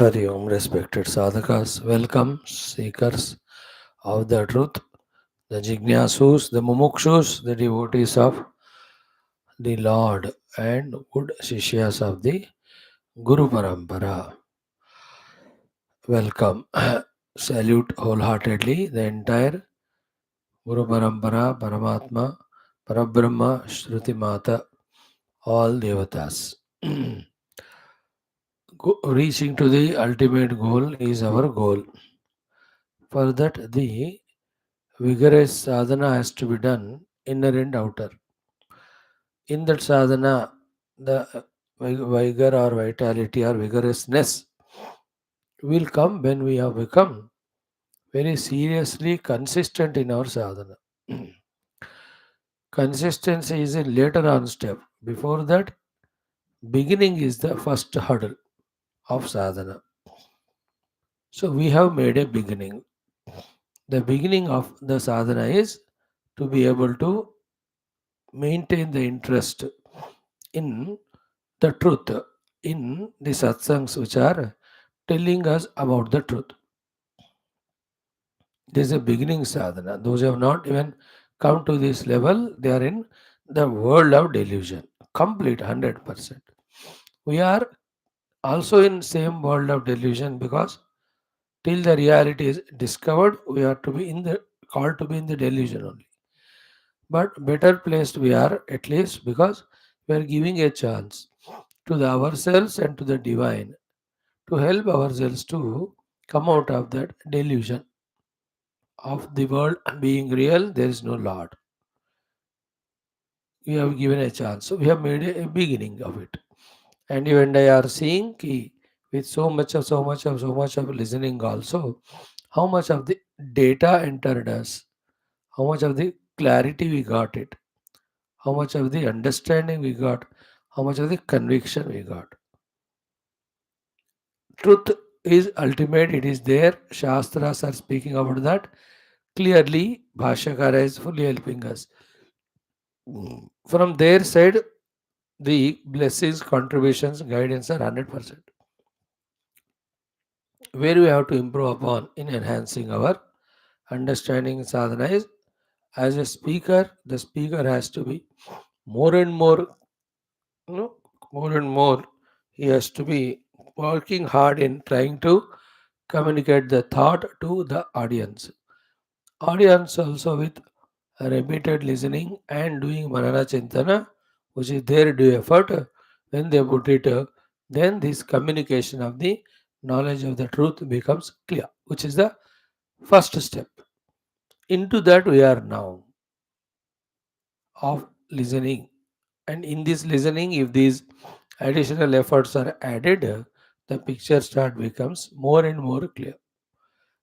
Hari Om, respected sadhakas, welcome seekers of the truth, the jignasus, the mumukshus, the devotees of the Lord, and good shishyas of the Guru Parampara. Welcome. Salute wholeheartedly the entire Guru Parampara, Paramatma, Parabrahma, Shruti Mata, all devatas. Reaching to the ultimate goal is our goal. For that, the vigorous sadhana has to be done, inner and outer. In that sadhana, the vigor or vitality or vigorousness will come when we have become very seriously consistent in our sadhana. Consistency is a later on step. Before that, beginning is the first hurdle of sadhana. So we have made a beginning. The beginning of the sadhana is to be able to maintain the interest in the truth, in the satsangs which are telling us about the truth. This is a beginning sadhana. Those who have not even come to this level, they are in the world of delusion. Complete 100%. We are also in same world of delusion because till the reality is discovered, we are to be in the called to be in the delusion only. But better placed we are at least because we are giving a chance to the ourselves and to the divine to help ourselves to come out of that delusion of the world being real, there is no Lord. We have given a chance. So we have made a beginning of it. And you and I are seeing ki, with so much of listening also, how much of the data entered us, how much of the clarity we got it, how much of the understanding we got, how much of the conviction we got. Truth is ultimate, it is there. Shastras are speaking about that. Clearly, Bhashyakara is fully helping us. From their side, the blessings, contributions, guidance are 100%. Where we have to improve upon in enhancing our understanding sadhana is as a speaker, the speaker has to be more and more, you know, more and more, he has to be working hard in trying to communicate the thought to the audience. Audience also with repeated listening and doing manana chintana, which is their due effort, when they put it, then this communication of the knowledge of the truth becomes clear, which is the first step. Into that we are now of listening. And in this listening, if these additional efforts are added, the picture start becomes more and more clear.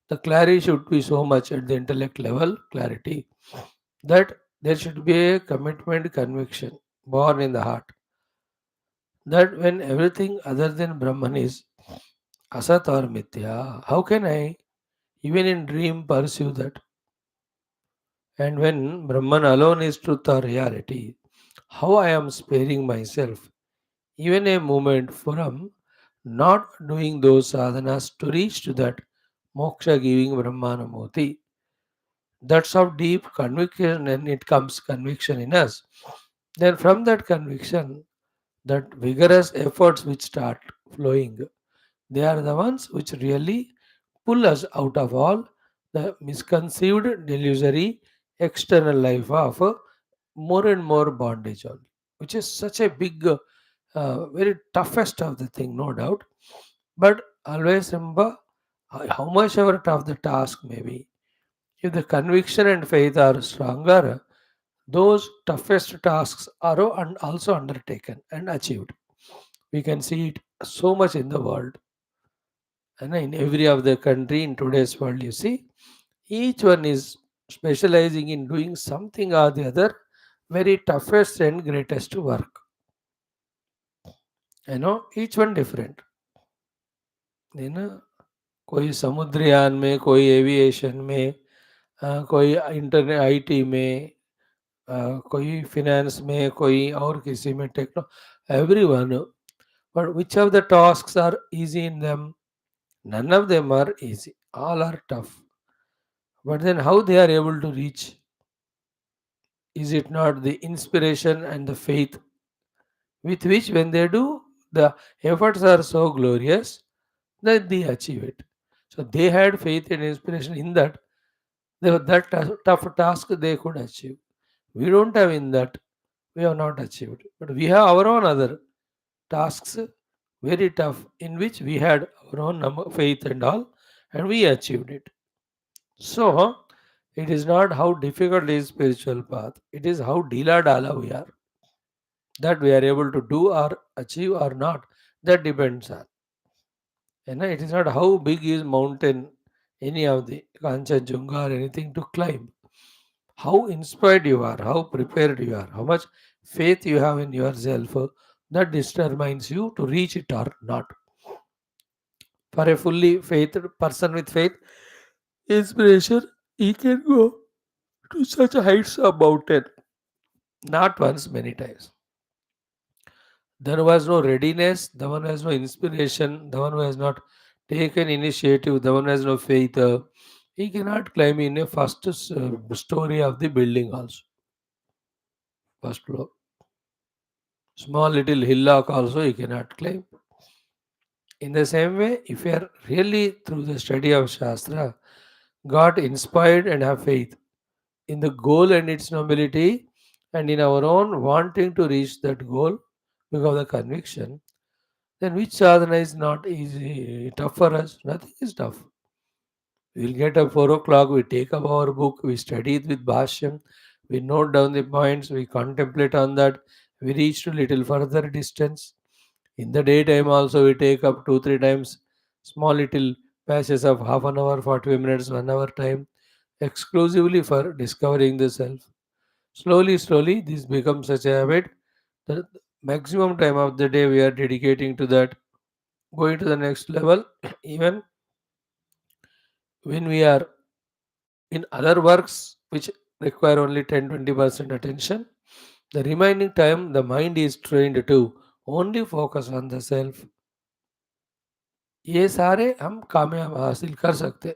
The clarity should be so much at the intellect level, clarity, that there should be a commitment, conviction born in the heart that when everything other than Brahman is asat or mithya, how can I even in dream pursue that? And when Brahman alone is truth or reality, how I am sparing myself even a moment from not doing those sadhanas to reach to that moksha giving Brahmanamurti. That's how deep conviction and it comes conviction in us. Then from that conviction, that vigorous efforts which start flowing, they are the ones which really pull us out of all the misconceived delusory external life of more and more bondage only, which is such a big, very toughest of the thing, no doubt. But always remember how much ever tough the task may be. If the conviction and faith are stronger, those toughest tasks are also undertaken and achieved. We can see it so much in the world. And in every of the country in today's world, you see, each one is specializing in doing something or the other, very toughest and greatest work. Each one different. You know, कोई समुद्रयान में, कोई aviation में, कोई internet IT में, कोई finance में, कोई और किसी में techno, everyone. But which of the tasks are easy in them? None of them are easy. All are tough. But then how they are able to reach? Is it not the inspiration and the faith with which when they do, the efforts are so glorious that they achieve it? So they had faith and inspiration in that. That tough task they could achieve. We don't have in that. We have not achieved. But we have our own other tasks, very tough, in which we had our own faith and all, and we achieved it. So, it is not how difficult is spiritual path. It is how dila dala we are. That we are able to do or achieve or not. That depends on. It is not how big is mountain, any of the Kanchenjunga or anything to climb. How inspired you are, how prepared you are, how much faith you have in yourself, that determines you to reach it or not. For a fully faith person with faith, inspiration, he can go to such heights of mountain. Not once, many times. There was no readiness, the one who has no inspiration, the one who has not taken initiative, the one who has no faith. He cannot climb in a first story of the building also. First floor. Small little hillock also he cannot climb. In the same way, if you are really through the study of Shastra, got inspired and have faith in the goal and its nobility, and in our own wanting to reach that goal because of the conviction, then which sadhana is not easy, tough for us? Nothing is tough. We'll get up 4 o'clock, we take up our book, we study it with Bhashyam, we note down the points, we contemplate on that, we reach to little further distance. In the daytime also we take up 2, 3 times small little patches of half an hour, 45 minutes, 1 hour time exclusively for discovering the self. Slowly, slowly this becomes such a habit that maximum time of the day we are dedicating to that, going to the next level. Even when we are in other works which require only 10-20% attention, the remaining time the mind is trained to only focus on the self. ये सारे हम कामयाब हासिल कर सकते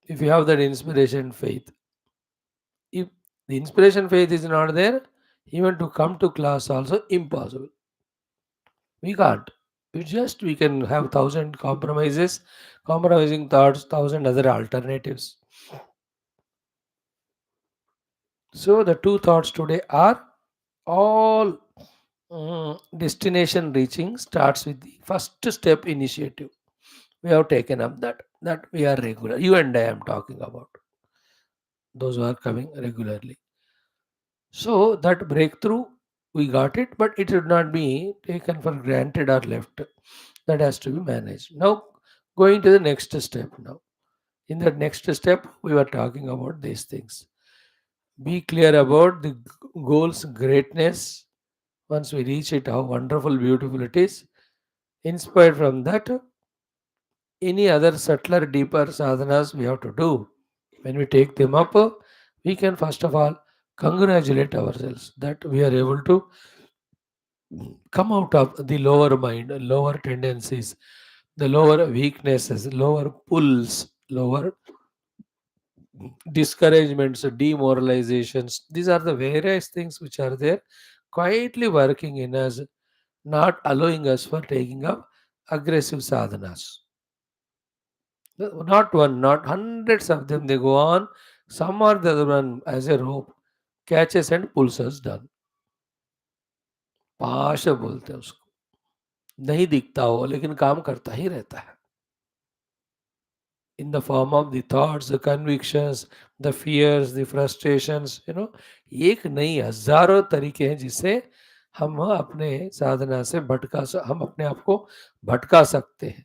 if you have that inspiration faith. If the inspiration faith is not there, even to come to class also impossible. We can't. We can have thousand compromises, compromising thoughts, thousand other alternatives. So the two thoughts today are all destination reaching starts with the first step initiative. We have taken up that we are regular. You and I am talking about those who are coming regularly. So that breakthrough, we got it, but it should not be taken for granted or left. That has to be managed. Now, going to the next step now. In the next step, we were talking about these things. Be clear about the goal's greatness. Once we reach it, how wonderful, beautiful it is. Inspired from that, any other subtler, deeper sadhanas we have to do. When we take them up, we can first of all congratulate ourselves that we are able to come out of the lower mind, lower tendencies, the lower weaknesses, lower pulls, lower discouragements, demoralizations. These are the various things which are there quietly working in us, not allowing us for taking up aggressive sadhanas. Not one, not hundreds of them. They go on. Some or the other one as a rope catches and pulls us down. Pasha बोलते हैं उसको. नहीं दिखता हो लेकिन काम करता ही रहता है. In the form of the thoughts, the convictions, the fears, the frustrations, एक नहीं हजारों तरीके हैं जिससे हम अपने साधना से हम अपने आप को भटका सकते हैं.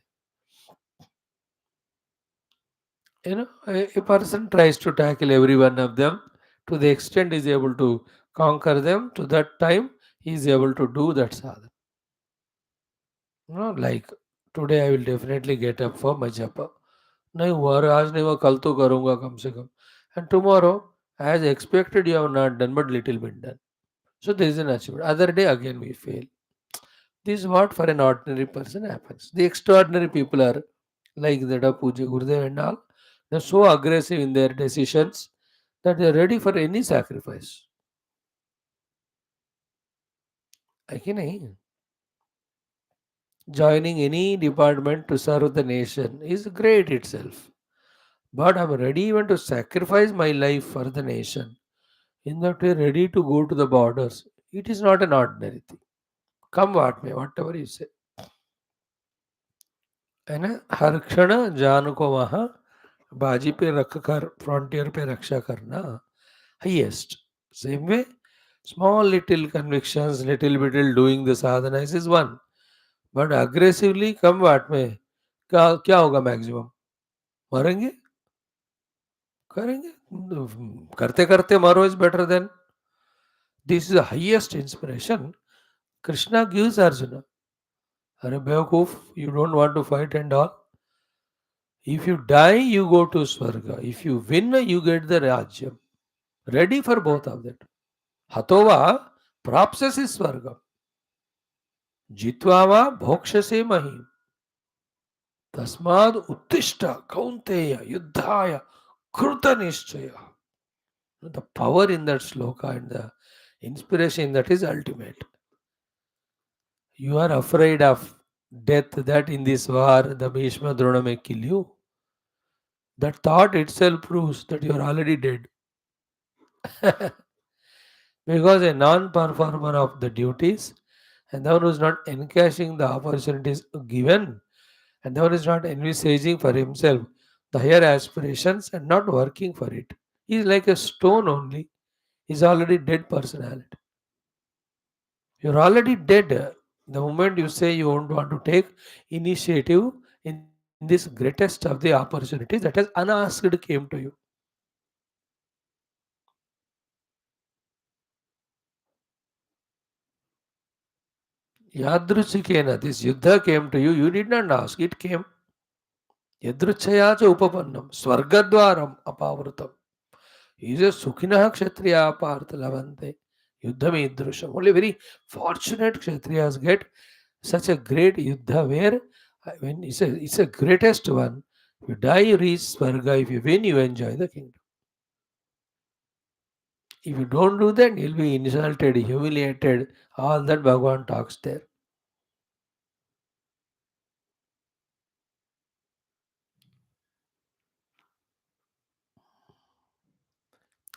A person tries to tackle every one of them to the extent he is able to conquer them. To that time, he is able to do that sadhana. Like today, I will definitely get up for my japa. नहीं हुआ अरे आज नहीं हुआ कल तो करूंगा कम से कम. And tomorrow, as expected, you have not done, but little bit done. So there is an achievement. Other day again we fail. This is what for an ordinary person happens. The extraordinary people are like that of Puja Gurudev and all. They're so aggressive in their decisions that they're ready for any sacrifice. है कि नहीं? Joining any department to serve the nation is great itself. But I'm ready even to sacrifice my life for the nation. In that way, ready to go to the borders. It is not an ordinary thing. Come what may, whatever you say. है ना? हर क्षण जान को वहां बाजी पे रख कर फ्रंटियर पे रक्षा करना highest. Same way, small little convictions, little doing the sadhana is one. But aggressively come what may, क्या क्या होगा मैक्सिमम? मरेंगे? करेंगे? करते करते मरो is better than. This is the highest inspiration Krishna gives Arjun. अरे बेवकूफ, you don't want to fight and all. If you die, you go to Swarga. If you win, you get the Rajyam. Ready for both of that. Hatova prapsasi Swarga. Jitva va bhokshase mahim. Tasmad uttishta kaunteya yuddhaya kruta nishchaya. The power in that sloka and the inspiration in that is ultimate. You are afraid of death, that in this war the Bhishma Drona may kill you. That thought itself proves that you are already dead. Because a non-performer of the duties and the one who is not encashing the opportunities given and the one who is not envisaging for himself the higher aspirations and not working for it, he is like a stone only. He is already dead personality. You're already dead. The moment you say you don't want to take initiative in this greatest of the opportunities that has unasked came to you. Yadruchikena, this yuddha came to you, you did not ask, it came. Yadruchaya cha upapannam, swargadwaram apavrutam. He is a sukhinah kshatriya apartha lavante. Yuddham idrusham. Only very fortunate kshatriyas get such a great yuddha where when it's a greatest one. If you die, you reach Swarga. If you win, you enjoy the kingdom. If you don't do that, you'll be insulted, humiliated. All that Bhagavan talks there.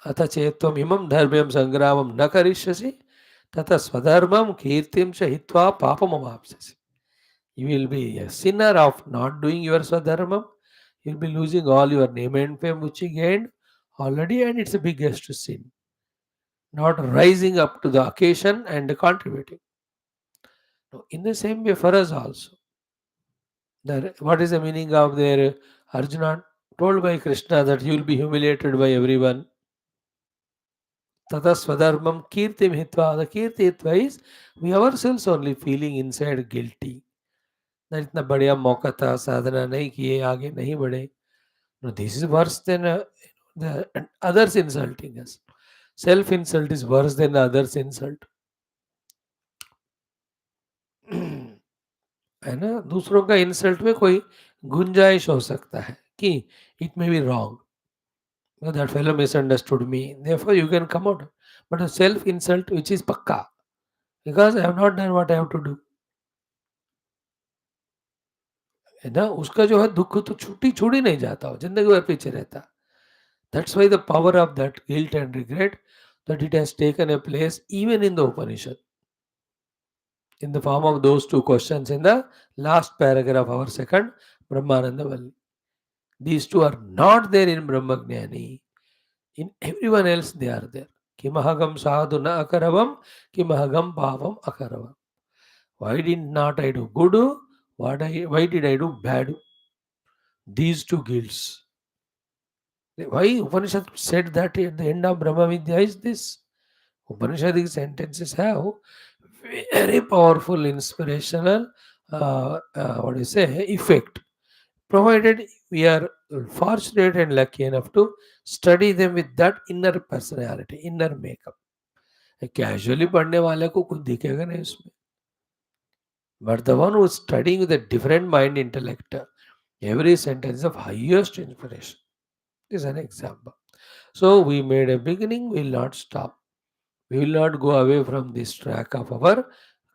अथ चेत्त्वम् इमं धर्म्यं संग्रामं न करिष्यसि तथा स्वधर्मं कीर्तिं च हित्वा पापमवाप्स्यसि. You will be a sinner of not doing your swadharmam. You'll be losing all your name and fame which you gained already, and it's the biggest sin. Not rising up to the occasion and contributing. Now, in the same way for us also. What is the meaning of their Arjuna told by Krishna that you will be humiliated by everyone? Tata swadharmam kirtim hitva. The kirti hitva is we ourselves only feeling inside guilty. That इतना बढ़िया मौका था, साधना नहीं किए, आगे नहीं बढ़े. No, this is worse than the others insulting us. Self insult is worse than the others insult. है ना? दूसरों का इंसल्ट में कोई गुंजाइश हो सकता है कि it may be wrong, that fellow misunderstood me, therefore you can come out. But self insult which is पक्का, because I have not done what I have to do, है ना? उसका जो है दुख तो छूट ही नहीं जाता हो, जिंदगी भर पीछे रहता. That's why the power of that guilt and regret, that it has taken a place even in the Upanishad, in the form of those two questions in the last paragraph of our second Brahmananda Valli. These two are not there in Brahmagnani. In everyone else they are there. Kimahagam sadhu na akaravam, kimahagam bhavam akaravam. Why did not I do good? Why did I do bad? These two guilts. Why Upanishad said that at the end of Brahma Vidya is this? Upanishadic sentences have very powerful inspirational what do you say effect, provided we are fortunate and lucky enough to study them with that inner personality, inner makeup. Casually पढ़ने वाले को कुछ दिखेगा नहीं उसमें, but the one who is studying with a different mind intellect, Every sentence is of highest inspiration. This is an example. So we made a beginning, we will not stop. We will not go away from this track of our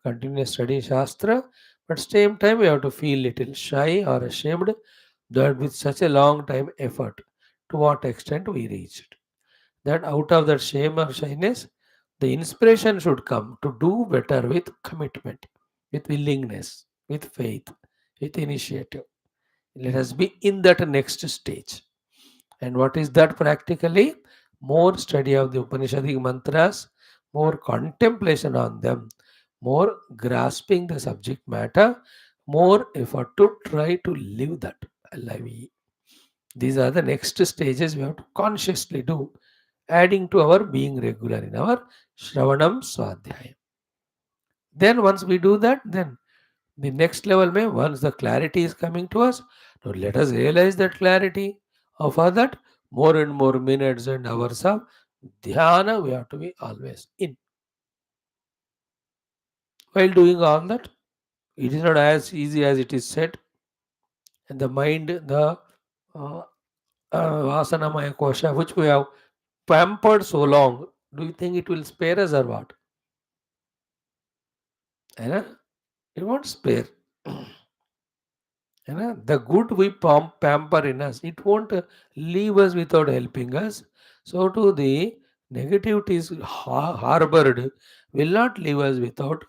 continuous study Shastra, but same time we have to feel little shy or ashamed that with such a long time effort, to what extent we reached. That out of that shame or shyness, the inspiration should come to do better with commitment, with willingness, with faith, with initiative. Let us be in that next stage. And what is that practically? More study of the Upanishadic mantras, more contemplation on them, more grasping the subject matter, more effort to try to live that life. These are the next stages we have to consciously do, adding to our being regular in our Shravanam Swadhyayam. Then once we do that, then the next level may once the clarity is coming to us, now let us realize that clarity. For that, more and more minutes and hours of dhyana we have to be always in. While doing all that, it is not as easy as it is said. And the mind, the uh, Vasanamaya kosha, which we have pampered so long, do you think it will spare us or what? Eh? It won't spare. The good we pamper in us, it won't leave us without helping us. So to the negativities harbored will not leave us without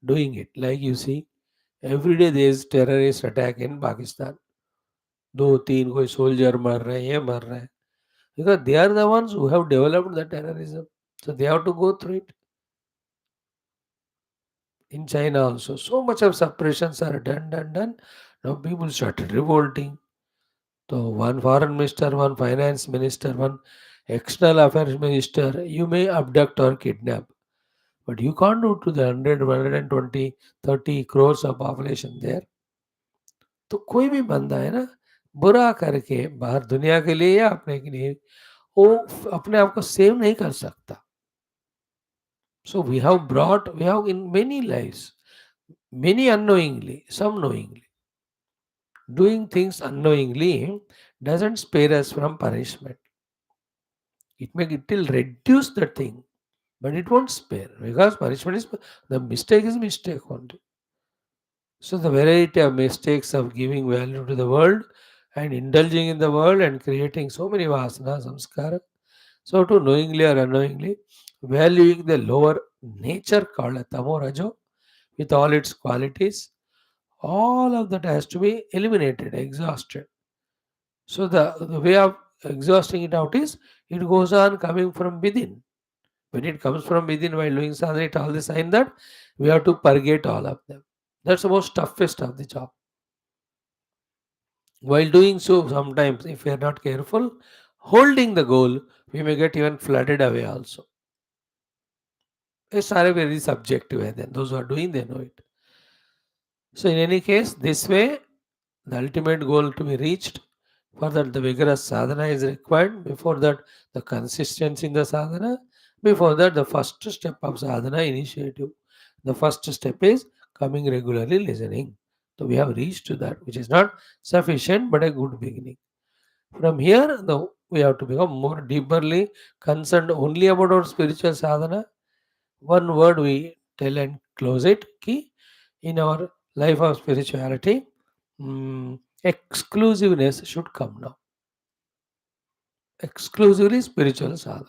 doing it. Like you see, every day there is terrorist attack in Pakistan. दो तीन कोई soldier मर रहे हैं, ये मर रहे हैं. Because they are the ones who have developed the terrorism. So they have to go through it. In China also, so much of suppressions are done. Now people started revolting. So one foreign minister, one finance minister, one external affairs minister, you may abduct or kidnap. But you can't do to the 100, 120, 30 crores of population there. तो कोई भी बंदा है ना बुरा करके बाहर दुनिया के लिए या अपने के लिए वो अपने आप को सेव नहीं कर सकता. So we have in many lives, many unknowingly, some knowingly. Doing things unknowingly doesn't spare us from punishment. It will reduce the thing, but it won't spare because punishment is the mistake is mistake only. So the variety of mistakes of giving value to the world and indulging in the world and creating so many vasana samskara. So to knowingly or unknowingly valuing the lower nature called a tamo rajo with all its qualities, all of that has to be eliminated, exhausted. So the way of exhausting it out is it goes on coming from within. When it comes from within while doing sadhana, it all the sign that we have to purgate all of them. That's the most toughest of the job. While doing so, sometimes if we are not careful, holding the goal, we may get even flooded away also. It's very subjective, and then those who are doing they know it. So in any case, this way the ultimate goal to be reached. For that, the vigorous sadhana is required. Before that, the consistency in the sadhana. Before that, the first step of sadhana initiative. The first step is coming regularly listening. So we have reached to that, which is not sufficient but a good beginning. From here, we have to become more deeperly concerned only about our spiritual sadhana. One word we tell and close it. Ki in our life of spirituality, exclusiveness should come now. Exclusively spiritual sadhana.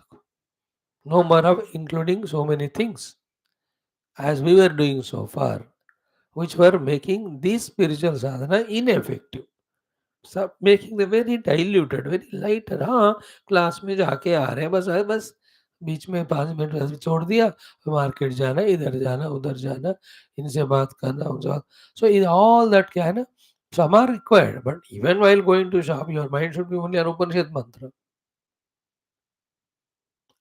No more of including so many things as we were doing so far, which were making this spiritual sadhana ineffective. सब making the very diluted very lighter. हाँ, class में जाके आ रहे हैं बस बीच में 5 minute ऐसे छोड़ दिया, मार्केट जाना, इधर जाना, उधर जाना, इनसे बात करना, उनसे बात. सो इन ऑल दैट क्या है ना, some are required, but even while going to shop, your mind should be only on Upanishad mantra.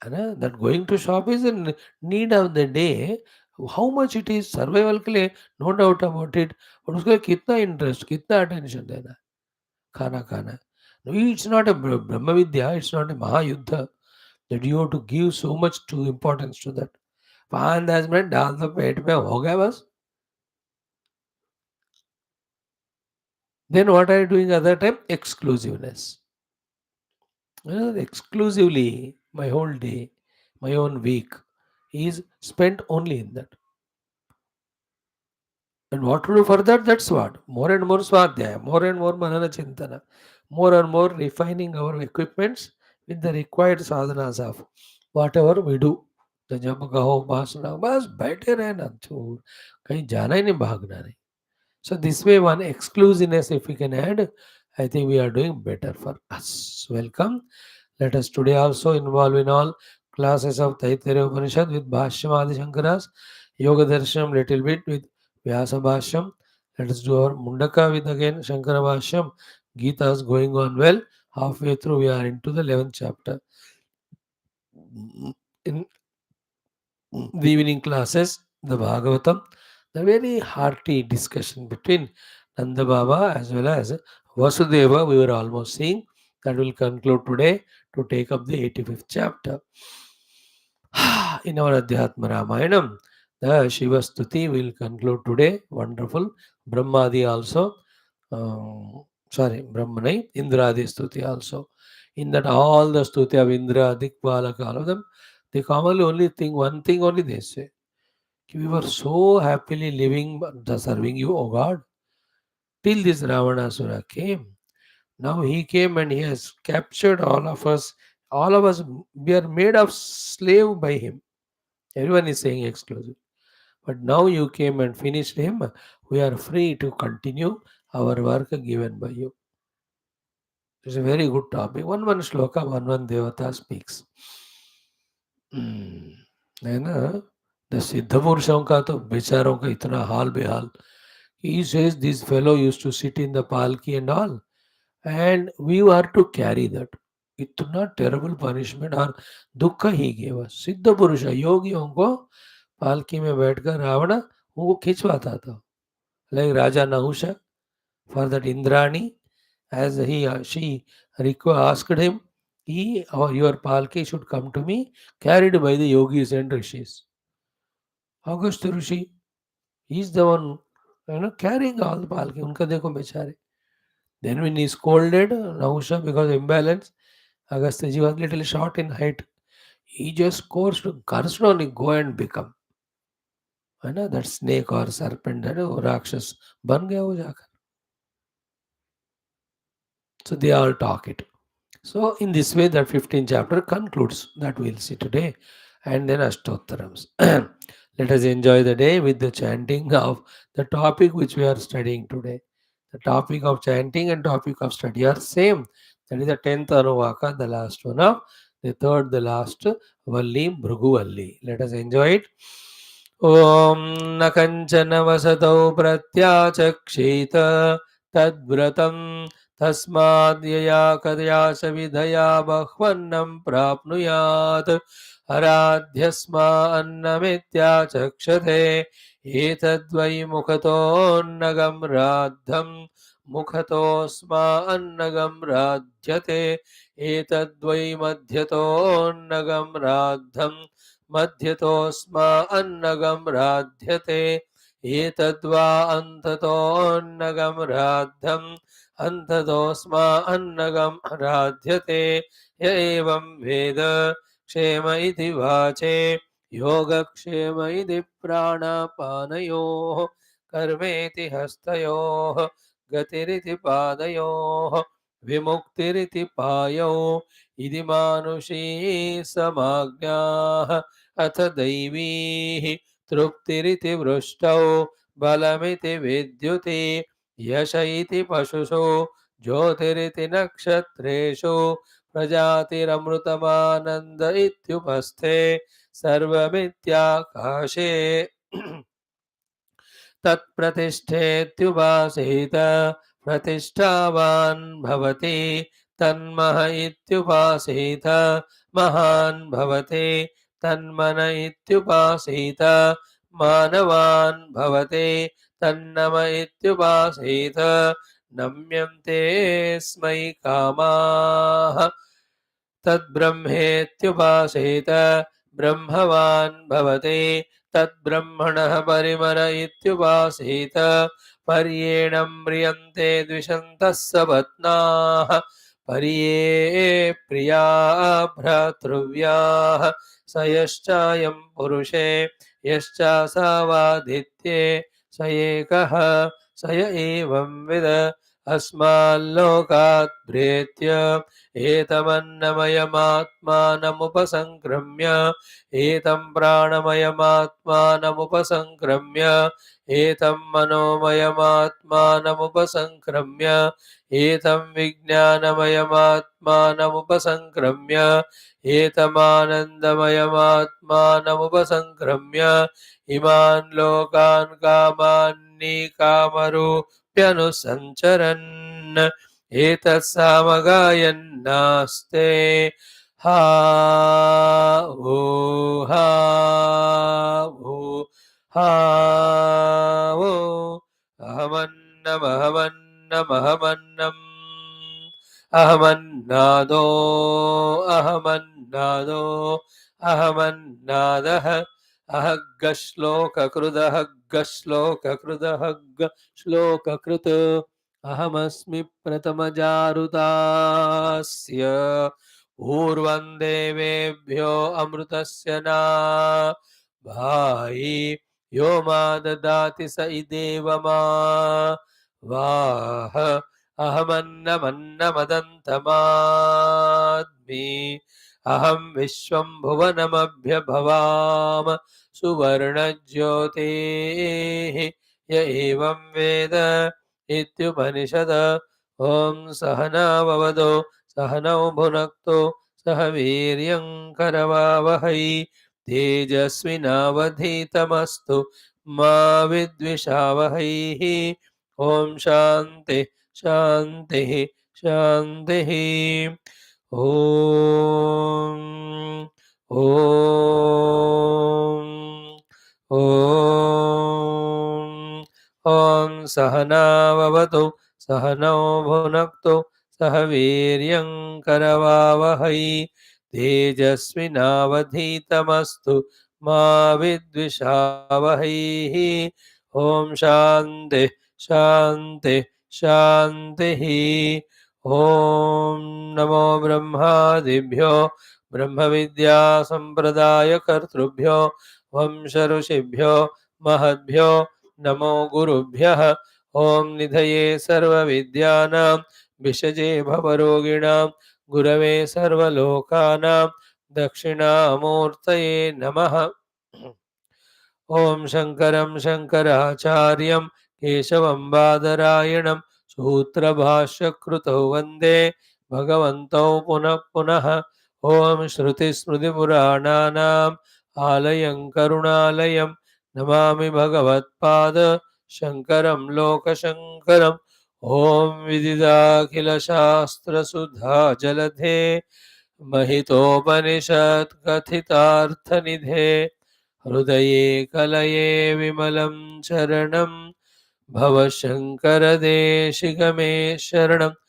है ना, that going to shop is a need of the day. How much it is survival के लिए, no doubt about it. और उसको कितना interest, कितना attention देना है, खाना खाना है. No, it's not a Brahma Vidya, it's not a Mahayuddha that you have to give so much to importance to that. 5-10 minute डाल दो पेट में, हो गया बस. Then what are you doing other time? Exclusiveness. Exclusively, my whole day, my own week is spent only in that. And what to do for that? That's what. More and more Swadhyaya, more and more Manana Chintana, more and more refining our equipments with the required sadhanas of whatever we do. तो जब कहो भाषण बस बैठे रहना छोड़ कहीं जाना ही नहीं भागना नहीं. So this way one exclusiveness if we can add, I think we are doing better for us. Welcome. Let us today also involve in all classes of Taittiriya Upanishad with Bhashyam Adi Shankaras, Yoga Darshanam little bit with Vyasa Bhashyam. Let us do our Mundaka with again Shankara Bhashyam. Gita is going on well. Halfway through we are into the 11th chapter. In the evening classes, the Bhagavatam, the very hearty discussion between Nanda Baba as well as Vasudeva, we were almost seeing. That will conclude today to take up the 85th chapter. In our Adhyatma Ramayanam, the Shiva Stuti will conclude today. Wonderful. Brahmadi also. Brahmanai, Indradi Stuti also. In that all the Stuti of Indra, Dikbalaka, all of them, they commonly only think one thing only they say. We were so happily living, serving you, O God, till this Ravanasura came. Now he came and he has captured all of us. All of us, we are made of slave by him. Everyone is saying exclusive. But now you came and finished him. We are free to continue our work given by you. It's a very good topic. One shloka, one devata speaks. है ना the सिद्ध पुरुषों का तो बेचारों का इतना हाल बेहाल. He says this fellow used to sit in the palki and all, and we were to carry that. इतना terrible punishment और दुख ही gave us. सिद्ध पुरुष योगियों को पालकी में बैठकर रावण वो खिंचवाता था. Like Raja Nahusha for that Indrani, as she asked him, he or your palki should come to me, carried by the yogis and rishis. August Rishi, he is the one carrying all the palki. Unka dekho bechare. Then when he scolded Nahusha because of imbalance, Agastya ji was little short in height. He just cursed on him, go and become. That snake or serpent, Rakshas, ban gaya wo jaakar. So they all talk it. So in this way, that 15th chapter concludes. That we'll see today. And then Ashtottarams. Let us enjoy the day with the chanting of the topic which we are studying today. The topic of chanting and topic of study are same. That is the 10th Anuvaka, the last one of the third, the last Valli, Bhrugu Valli. Let us enjoy it. Om Nakanchana Vasatau Pratyachakshita Tadvratam तस्माद्यया कदया सविधया बह्वन्नं प्राप्नुयात् आराध्यस्मा अन्नमित्याचक्षते एतद्वै मुखतोऽन्नगं राद्धं मुखतोऽस्मा अन्नगं राध्यते एतद्वै मध्यतोऽन्नगं राद्धं मध्यतोऽस्मा अन्नगं राध्यते एतद्वा अन्ततोऽन्नगं राद्धं अंतदोस्मा अन्नगम राध्यते य एवं वेद क्षेम इति वाचे योगक्षेम इति प्राणापानयोः कर्मेति हस्तयोः गतिरिति पादयोः विमुक्तिरिति पायौ इति मानुषी समाज्ञाः अथ दैवी तृप्तिरिति वृष्टौ बलमिति विद्युति यश इति पशुषु ज्योतिरिति नक्षत्रेषु प्रजातिरमृतमानन्द इत्युपस्थे सर्वमित्याकाशे तत्प्रतिष्ठेत्युपासीत प्रतिष्ठावान् भवति तन्मह इत्युपासीत महान् भवति तन्मन इत्युपासीत मानवान् भवति तन्नम इत्युपासीत नम्यन्ते स्मै कामाः तद्ब्रह्मेत्युपासीत ब्रह्मवान् भवते तद्ब्रह्मणः परिमर इत्युपासीत पर्येण म्रियन्ते द्विषन्तः सपत्नाः पर्ये प्रिया भ्रातृव्याः स यश्चायं पुरुषे यश्चासावादित्ये स एकः स य एवं विद अस्माल्लोकात् प्रेत्य एतमन्नमयमात्मानमुपसङ्क्रम्य एतं प्राणमयमात्मानमुपसङ्क्रम्य एतं मनोमयमात्मानमुपसङ्क्रम्य एतं विज्ञानमयमात्मानमुपसङ्क्रम्य एतमानन्दमयमात्मानमुपसङ्क्रम्य इमान् लोकान् कामान्निकामरूप्यनुसञ्चरन् एतत्सामगायन्नास्ते हा वो हा वो हा वो अहमन्नमहमन्नमहमन्नम् अहमन्नादो अहमन्नादो अहमन्नादः अहग्गश्लोककृदहग्गश्लोककृदहग्गश्लोककृत् अहमस्मि प्रथमजारुतास्य पूर्वं देवेभ्यो अमृतस्य ना भाई यो मा ददाति स इदेव मा वाह अहमन्नमन्नमदन्तमाद्मि अहं विश्वं भुवनमभ्यभवाम सुवर्णज्योतिः य एवं वेद इत्युपनिषद ॐ सहना भवतु सहनौ भुनक्तु सह वीर्यं करवावहै तेजस्विनावधीतमस्तु मा विद्विषावहैः ॐ शान्ति शान्तिः शान्तिः ॐ ॐ ॐ ॐ सहना भवतु सहनौ भुनक्तु सह वीर्यं करवावहै तेजस्विनावधीतमस्तु मा विद्विषावहैः ॐ शान्ति शान्ति शान्तिः ॐ नमो ब्रह्मादिभ्यो ब्रह्मविद्या सम्प्रदायकर्तृभ्यो वंशऋषिभ्यो महद्भ्यो नमो गुरुभ्यः ॐ निधये सर्वविद्यानां विषजे भवरोगिणां गुरवे सर्वलोकानां दक्षिणामूर्तये नमः। ॐ शङ्करं शङ्कराचार्यं केशवं बादरायणं सूत्रभाष्यकृतौ वन्दे भगवन्तौ पुनः पुनः। ॐ श्रुतिस्मृतिपुराणानाम् आलयं करुणालयं नमामि भगवत्पाद शङ्करं लोकशङ्करम्। ॐ विदिताखिलशास्त्रसुधा जलधे महितोपनिषत् कथितार्थनिधे हृदये कलये विमलं शरणं भवशङ्करदेशिकमे शरणम्।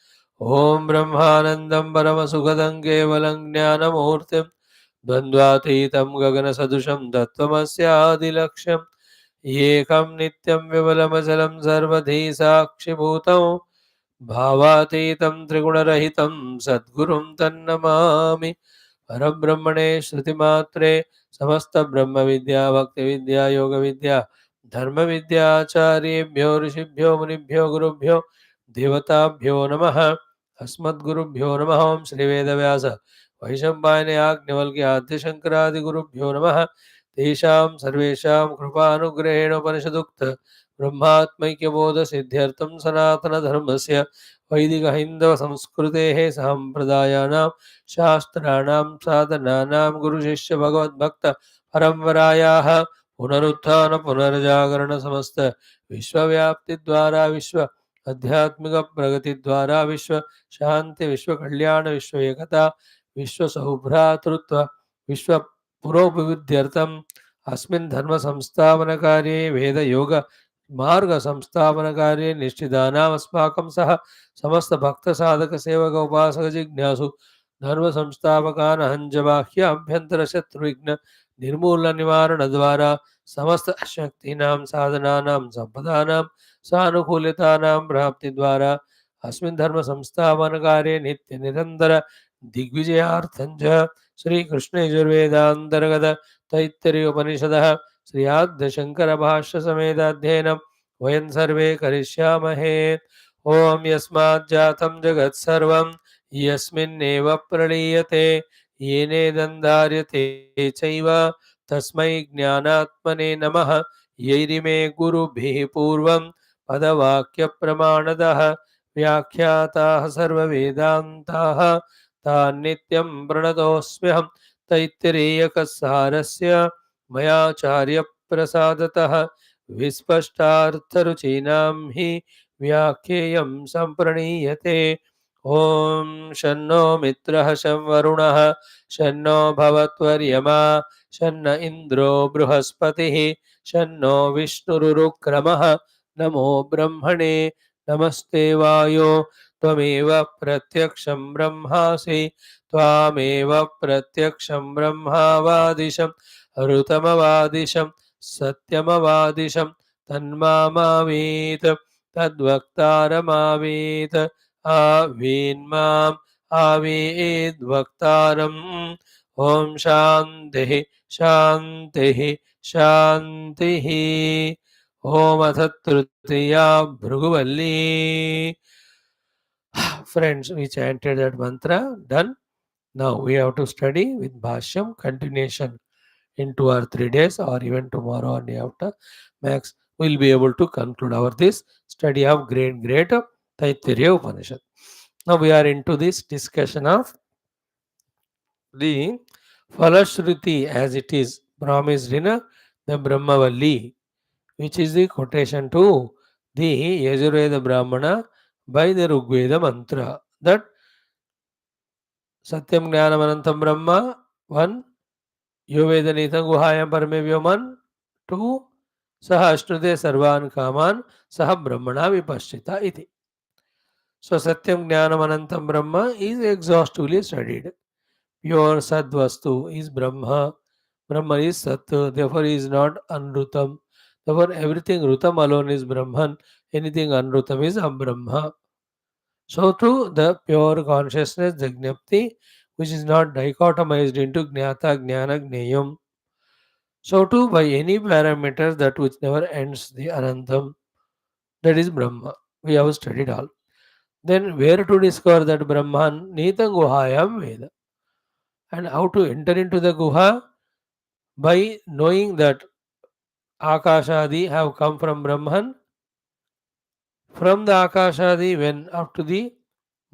ॐ ब्रह्मानन्दं परमसुखदं केवलं ज्ञानमूर्तिं द्वन्द्वातीतं गगनसदृशं तत्त्वमस्यादिलक्ष्यम् एकं नित्यं विमलमचलं सर्वधी साक्षिभूतं भावातीतं त्रिगुणरहितं सद्गुरुं तन्नमामि। परब्रह्मणे श्रुतिमात्रे समस्तब्रह्मविद्या भक्तिविद्या योगविद्या धर्मविद्याचार्येभ्यो ऋषिभ्यो मुनिभ्यो गुरुभ्यो देवताभ्यो नमः। अस्मद्गुरुभ्यो नमः। ओं श्रीवेदव्यास वैशम्पायन याज्ञवल्क्य आद्यशङ्करादिगुरुभ्यो नमः। तेषां सर्वेषां कृपानुग्रहेण उपनिषदुक्त ब्रह्मात्मैक्यबोधसिद्ध्यर्थं सनातनधर्मस्य वैदिकहैन्दवसंस्कृतेः सम्प्रदायानां शास्त्राणां साधनानां गुरुशिष्यभगवद्भक्त परम्परायाः पुनरुत्थान पुनर्जागरण समस्त विश्वव्याप्तिद्वारा विश्व आध्यात्मिक प्रगतिद्वारा विश्व शांति विश्व कल्याण विश्व एकता विश्व सौभ्रातृत्व विश्व पुरोभिवृद्ध्यर्थम् अस्मिन् धर्म संस्थापन कार्ये वेद योग मार्ग संस्थापन कार्ये निष्ठितानाम् अस्माकं सह समस्त भक्त साधक सेवक उपासक जिज्ञासु धर्म संस्थापकान् अहंजबाह्य अभ्यंतर शत्रुघ्न निर्मूलन निवारण द्वारा समस्त शक्तीनां साधनानां संपदानां सानुकूलतानां प्राप्ति द्वारा अस्मिन् धर्म संस्थापन कार्ये नित्य निरंतर दिग्विजयार्थं च श्री कृष्ण यजुर्वेदांतर्गत तैत्तिरीय उपनिषदः श्री आद्य शंकर भाष्य समेत अध्ययनं वयं सर्वे करिष्यामहे। ओम यस्मात् जातं जगत् सर्वं यस्मिन्नेव प्रणीयते येनेदन्धार्यते चैव तस्मै ज्ञानात्मने नमः। यैरिमे गुरुभिः पूर्वं पदवाक्यप्रमाणतः व्याख्याताः सर्ववेदान्ताः तान् नित्यं प्रणतोऽस्म्यहं। तैत्तिरीयकसारस्य मयाचार्यप्रसादतः विस्पष्टार्थरुचीनां हि व्याख्येयं सम्प्रणीयते। ॐ शन्नो मित्रः शं वरुणः शन्नो भवत्वर्यमा शन्न इन्द्रो बृहस्पतिः शन्नो विष्णुरुक्रमः। नमो ब्रह्मणे नमस्ते वायो त्वमेव प्रत्यक्षं ब्रह्मासि त्वामेव प्रत्यक्षं ब्रह्मावादिशं ऋतमवादिशं सत्यमवादिशं तन्मामावीत तद्वक्तारमावीत आवीन्माम् आवीद्वक्तारम्। ॐ शान्तिः शान्तिः शान्तिः। ॐ अथ तृतीया Bhriguvalli. Friends, we chanted that mantra. Done. Now we have to study with Bhashyam continuation in 2 or 3 days, or even tomorrow or day after. Max will be able to conclude our this study of great Taittiriya Upanishad. Now we are into this discussion of the PHALA SHRUTI as it is promised in the Brahma Valli, which is the quotation to the Yajurveda Brahmana by the Rigveda mantra that Satyam Jnanam Anantam Brahma 1, Yo Vedanitam Guhayam Parame Vyoman 2, Saha Ashnute Sarvan Kaman Saha Brahmana Vipashchita iti. So Satyam Jnanam Anantam Brahma is exhaustively studied. Pure Sadvastu is Brahma. Brahma is Sat, therefore he is not Anrutam. Therefore everything Rutam alone is Brahman. Anything Anrutam is Abrahma. So too the pure consciousness, the Gnapti, which is not dichotomized into Gnata, Gnana, Gneyam. So too by any parameter that which never ends, the Anantam, that is Brahma. We have studied all. Then where to discover that Brahman? Nita Guhayam Veda. And how to enter into the Guha? By knowing that Akashadi have come from Brahman. From the Akashadi, when up to the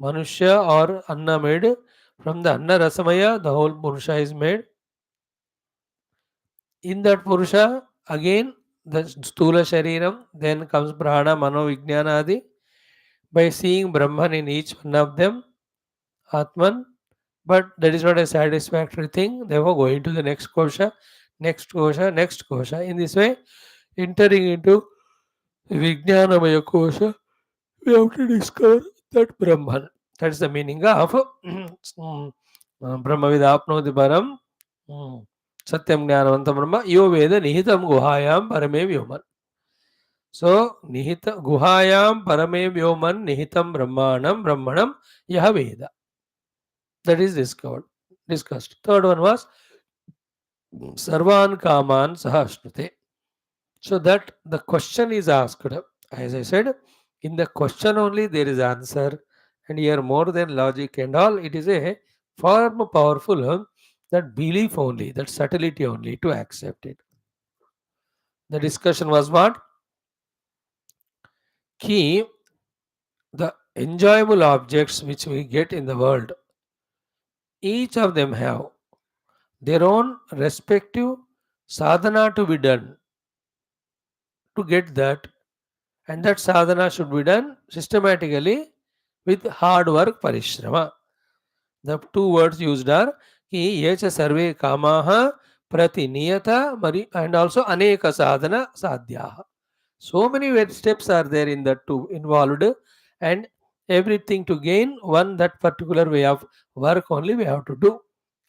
Manushya or Anna made, from the Anna Rasamaya, the whole Purusha is made. In that Purusha, again the Stula Shariram, then comes Prana, Mano, Vijnana Adi. By seeing Brahman in each one of them, Atman, but that is not a satisfactory thing. Therefore, going to the next kosha, next kosha, next kosha. In this way, entering into Vijnanamaya kosha, we have to discover that Brahman. That is the meaning of Brahma Vidapnoti Param Satyam Jnanavantam Brahma Yo Veda Nihitam Guhayam Parame Vyoman. So Nihita Guhayam Parame Vyoman Nihitam Brahmanam Yaha Veda. That is discussed. Third one was Sarvan Kaman Sahashnute. So that the question is asked. As I said, in the question only there is answer, and here more than logic and all, it is a far more powerful that belief only, that subtlety only to accept it. The discussion was what? Key, the enjoyable objects which we get in the world, each of them have their own respective sadhana to be done to get that, and that sadhana should be done systematically with hard work, parishrama. The two words used are ki yecha sarve kamaha pratiniyata and also aneka sadhana sadhyaha. So many steps are there in the two involved, and everything to gain one that particular way of work only we have to do.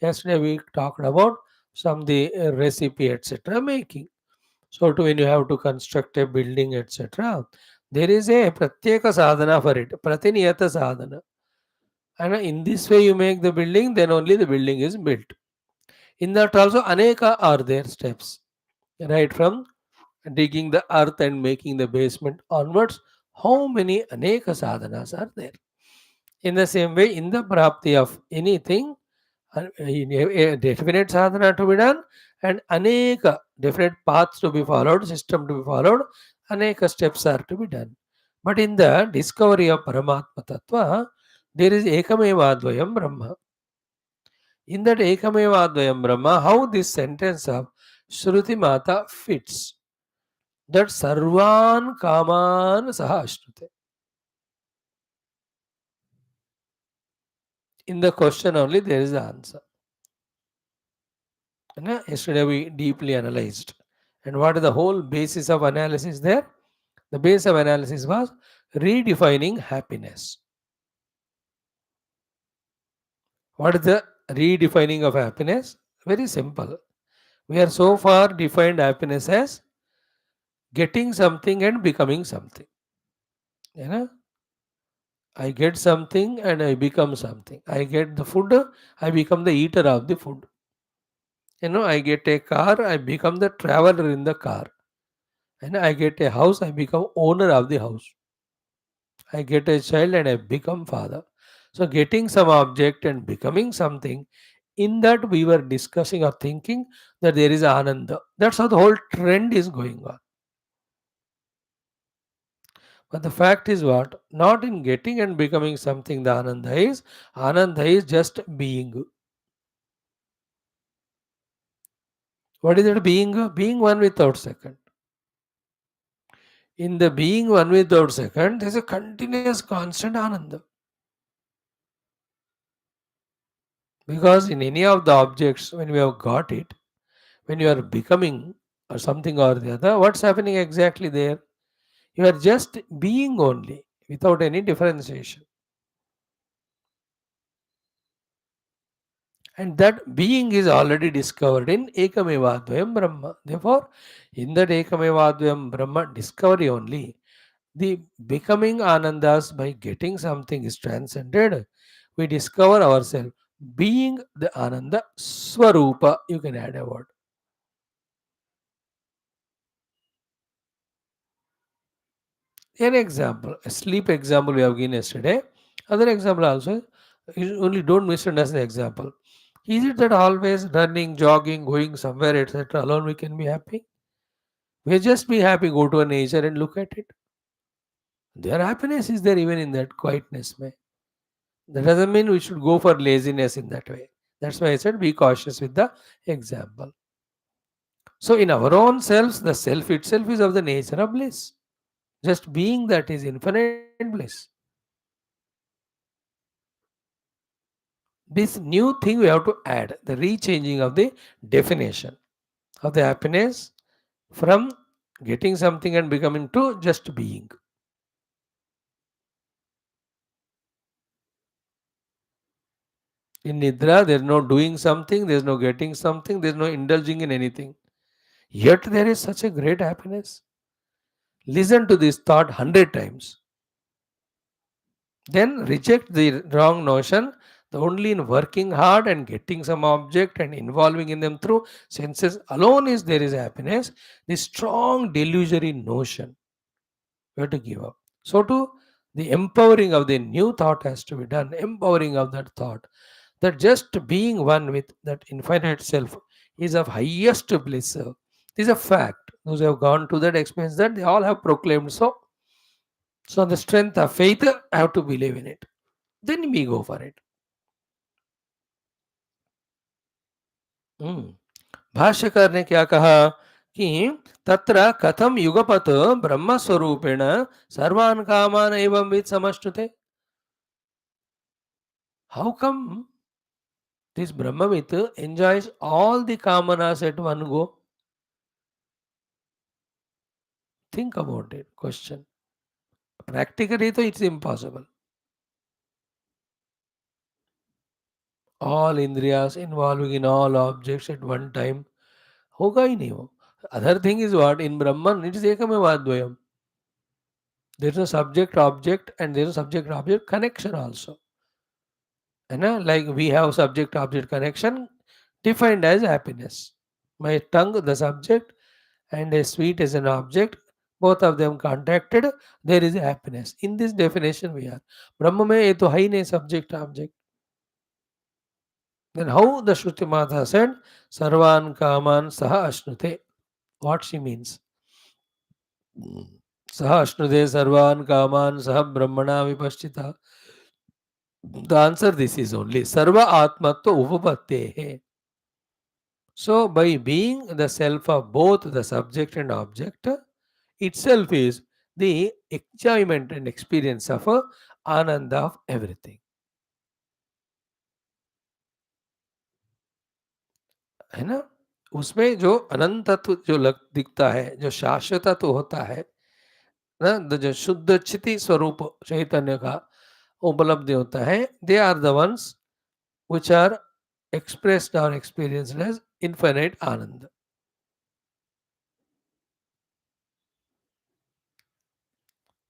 Yesterday we talked about some the recipe, etc. making. So to when you have to construct a building, etc., there is a pratyeka sadhana for it, pratiniyata sadhana. And in this way you make the building, then only the building is built. In that also aneka are there steps, right from digging the earth and making the basement onwards. How many aneka sadhanas are there? In the same way, in the prapti of anything, a definite sadhana to be done and aneka definite paths to be followed, system to be followed, aneka steps are to be done. But in the discovery of Paramatma Tattva, there is Ekameva Advayam Brahma. In that Ekameva Advayam Brahma, how this sentence of Shruti Mata fits that Sarvan Kaman Saha Ashrute. In the question only there is the answer. Yesterday we deeply analyzed. And what is the whole basis of analysis there? The base of analysis was redefining happiness. What is the redefining of happiness? Very simple. We are so far defined happiness as getting something and becoming something. You know, I get something and I become something. I get the food, I become the eater of the food. I get a car, I become the traveler in the car. And I get a house, I become owner of the house. I get a child and I become father. So getting some object and becoming something, in that we were discussing or thinking that there is ananda. That's how the whole trend is going on. But the fact is what? Not in getting and becoming something the ananda is. Ananda is just being. What is it being? Being one without second. In the being one without second, there is a continuous constant ananda. Because in any of the objects, when we have got it, when you are becoming or something or the other, what's happening exactly there? You are just being only without any differentiation. And that being is already discovered in Ekamevadvayam Brahma. Therefore, in that Ekamevadvayam Brahma discovery only, the becoming Anandas by getting something is transcended. We discover ourselves being the Ananda Swarupa. You can add a word. An example, a sleep example we have given yesterday. Other example also, you only don't misunderstand the example. Is it that always running, jogging, going somewhere, etc. alone we can be happy? We just be happy, go to a nature and look at it. Their happiness is there even in that quietness. Mein. That doesn't mean we should go for laziness in that way. That's why I said be cautious with the example. So in our own selves, the self itself is of the nature of bliss. Just being that is infinite bliss. This new thing we have to add the rechanging of the definition of the happiness from getting something and becoming to just being. In Nidra, there's no doing something, there's no getting something, there's no indulging in anything. Yet there is such a great happiness. Listen to this thought 100 times. Then reject the wrong notion. The only in working hard and getting some object and involving in them through senses alone is there is happiness. This strong delusory notion we have to give up. So too, the empowering of the new thought has to be done. Empowering of that thought. That just being one with that infinite self is of highest bliss. This is a fact. Those who have gone to that experience that they all have proclaimed so. So on the strength of faith, I have to believe in it. Then we go for it. हम्म, भाष्यकार ने क्या कहा कि तत्र कथम युगपत ब्रह्म स्वरूपेण सर्वान् कामान एवं with समष्टुते. How come this Brahmavit enjoys all the kamanas at one go? Think about it. Question. Practically, though, it's impossible. all indriyas involving in all objects at one time, होगा ही नहीं वो. Other thing is what in Brahman it is ekamevaadvayam. There is a subject object and there is a subject object connection also. है ना? Like we have subject object connection defined as happiness. My tongue, the subject, and a sweet is an object. Both of them contacted, there is happiness. In this definition we are. Brahma में ये तो है ही नहीं subject object. Then how the Shruti Mata said, Sarvan Kaman Saha Ashnute. What she means? Saha Ashnute Sarvan Kaman Saha Brahmana Vipaschita. The answer this is only Sarva Atmatva Upapatte. So by being the self of both the subject and object itself is the enjoyment and experience of ananda of everything. है ना? उसमें जो अनंत तत्व जो दिखता है, जो शाश्वत तत्व होता है ना, जो शुद्ध चिति स्वरूप चैतन्य का उपलब्धि होता है, they are the ones which are expressed or experienced as infinite ananda.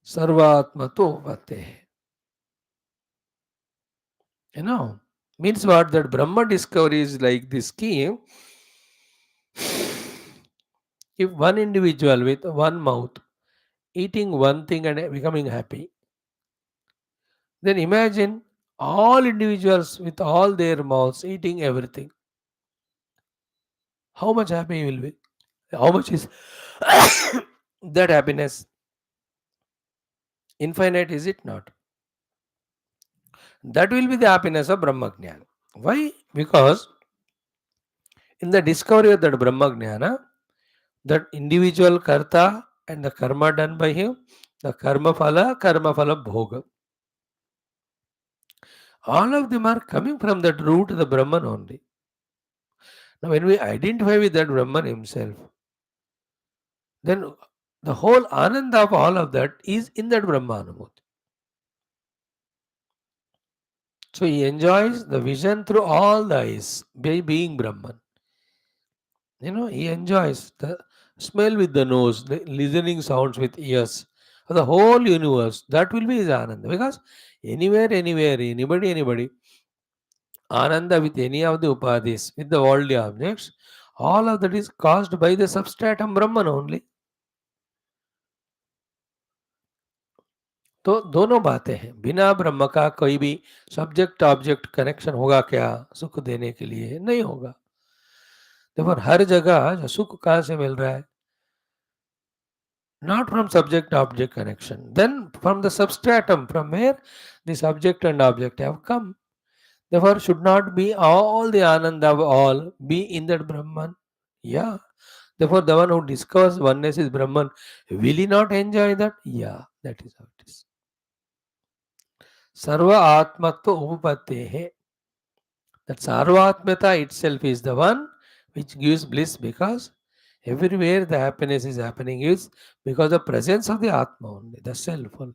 सर्वात्म तो होते हैं. You know, means what? That Brahma discovery is like this scheme. If one individual with one mouth eating one thing and becoming happy, then imagine all individuals with all their mouths eating everything. How much happy he will be? How much is that happiness? Infinite, is it not? That will be the happiness of Brahmajnana. Why? Because in the discovery of that Brahmajnana, that individual karta and the karma done by him, the karma phala bhoga, all of them are coming from that root, the Brahman only. Now, when we identify with that Brahman himself, then the whole ananda of all of that is in that Brahmanamut. So he enjoys the vision through all the eyes by being Brahman. You know, he enjoys the smell with the nose, the listening sounds with ears, the whole universe. That will be his ananda. Because anywhere, anybody, ananda with any of the upadhis, with the worldly objects, all of that is caused by the substratum Brahman only. तो दोनों बातें हैं. बिना ब्रह्म का कोई भी subject object connection होगा क्या सुख देने के लिए? नहीं होगा. देखो हर जगह जो सुख कहाँ से मिल रहा है? Not from subject object connection, then from the substratum from where the subject and object have come. Therefore should not be all the ananda of all be in that Brahman? Yeah. Therefore the one who discovers oneness is Brahman, will he not enjoy that? Yeah, that is how it is. Sarva Atmatva Upapattehe. That Sarvatmata itself is the one which gives bliss, because everywhere the happiness is happening is because the presence of the Atma only, the self only.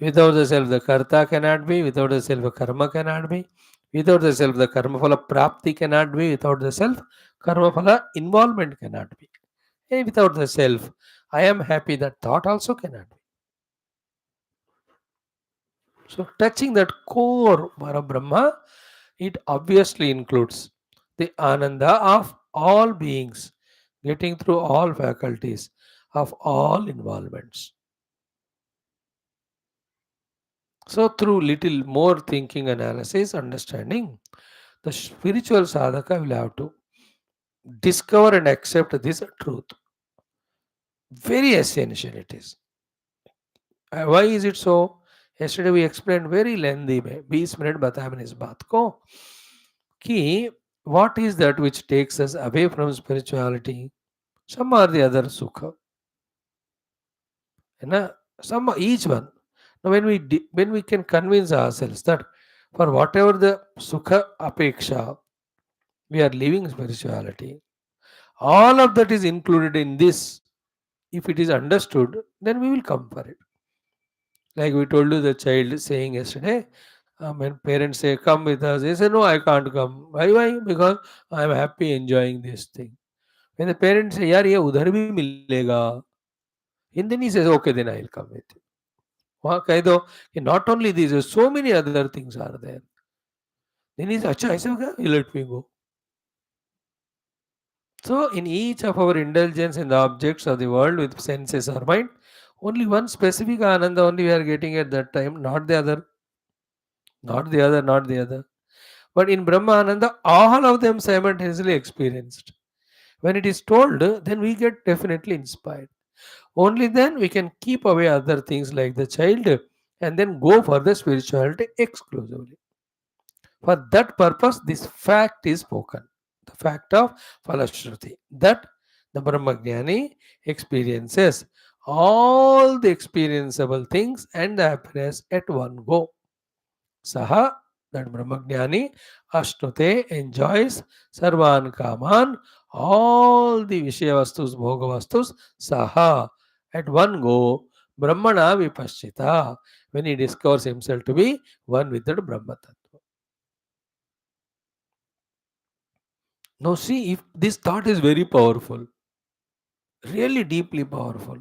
Without the self, the karta cannot be. Without the self, the karma cannot be. Without the self, the karma phala prapti cannot be. Without the self, karma phala involvement cannot be. And without the self, I am happy, that thought also cannot be. So touching that core Parabrahma, it obviously includes the ananda of all beings, getting through all faculties of all involvements. So through little more thinking, analysis, understanding, the spiritual sadhaka will have to discover and accept this truth. Very essential it is. Why is it so? Yesterday we explained very lengthy में 20 minute बताया मैंने इस बात को कि what is that which takes us away from spirituality? Some or the other sukha. Some each one. Now when we can convince ourselves that for whatever the sukha apeksha we are living spirituality, all of that is included in this. If it is understood, then we will come for it. Like we told you the child saying yesterday, When parents say, come with us, they say, no, I can't come. Why? Because I am happy enjoying this thing. When the parents say, yaar, ye udhar bhi milega, and then he says, okay, then I'll come with you. वहाँ कह दो कि not only these, so many other things are there. Then he says, अच्छा ऐसे हो गया? Let me go. So, in each of our indulgence in the objects of the world with senses or mind, only one specific ananda only we are getting at that time, not the other, not the other, not the other. But in Brahma Ananda, all of them simultaneously experienced. When it is told, then we get definitely inspired. Only then we can keep away other things like the child and then go for the spirituality exclusively. For that purpose, this fact is spoken. The fact of Falashruti. That the Brahmagyani experiences all the experienceable things and the happiness at one go. Saha, that Brahmagyani, Ashnute enjoys Sarvan Kaman, all the Vishaya Vastus, Bhoga Vastus, Saha, at one go, Brahmana Vipaschita, when he discovers himself to be one with that Brahma Tattva. Now, see, if this thought is very powerful, really deeply powerful,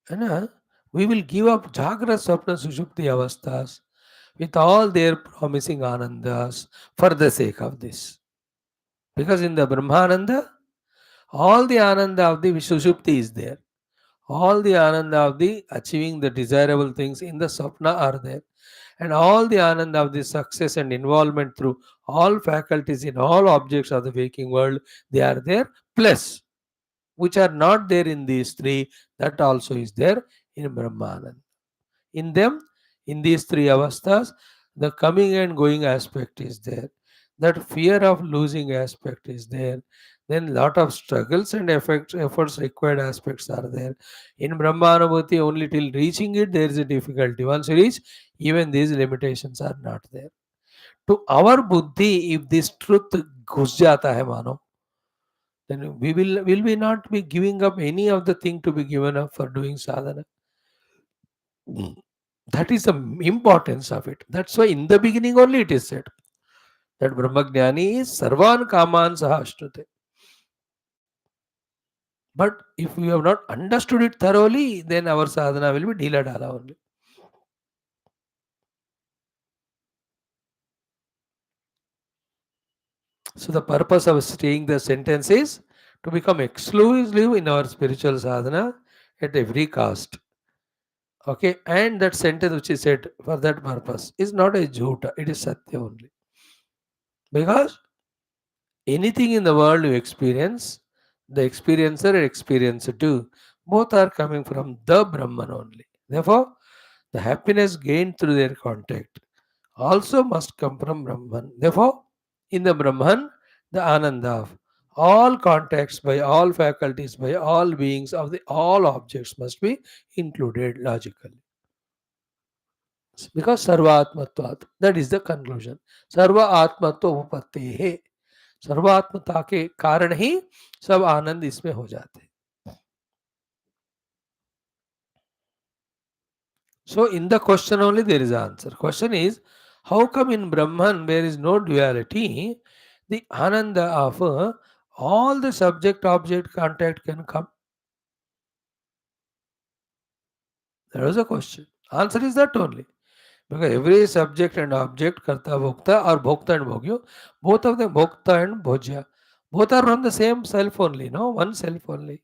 and we will give up Jagra Swapna Sushupti Avasthas with all their promising Anandas for the sake of this. Because in the Brahmananda, all the Ananda of the Sushupti is there. All the Ananda of the achieving the desirable things in the Swapna are there. And all the Ananda of the success and involvement through all faculties in all objects of the waking world, they are there. Plus, which are not there in these three, that also is there in Brahmananda. In them, in these three avasthas, the coming and going aspect is there. That fear of losing aspect is there. Then lot of struggles and efforts required aspects are there. In Brahmanubhuti, only till reaching it, there is a difficulty. Once you reach, even these limitations are not there. To our buddhi, if this truth घुस जाता है मानो, then will we not be giving up any of the thing to be given up for doing sadhana. That is the importance of it. That's why in the beginning only it is said that Brahmagyani is Sarvan Kaman Sahashrute. But if we have not understood it thoroughly, then our sadhana will be Dila Dala only. So the purpose of staying the sentence is to become exclusive in our spiritual sadhana at every cost. Okay, and that sentence which is said for that purpose is not a jhota, it is satya only. Because anything in the world you experience, the experiencer and experiencer too, both are coming from the Brahman only. Therefore, the happiness gained through their contact also must come from Brahman. Therefore, in the Brahman, the Ananda of all contacts by all faculties, by all beings of the all objects must be included logically. Because Sarvatmatvat, that is the conclusion. Sarva Atmatva Upattehe. सर्वात्मता के कारण ही सब आनंद इसमें हो जाते हैं. So in the question only there is answer. Question is, how come in Brahman there is no duality, the ananda of all the subject object contact can come? That was a question. Answer is that only. Because every subject and object, karta bhokta or bhokta and bhogyo, both of them bhokta and bhojya, both are from the same self only, no? One self only.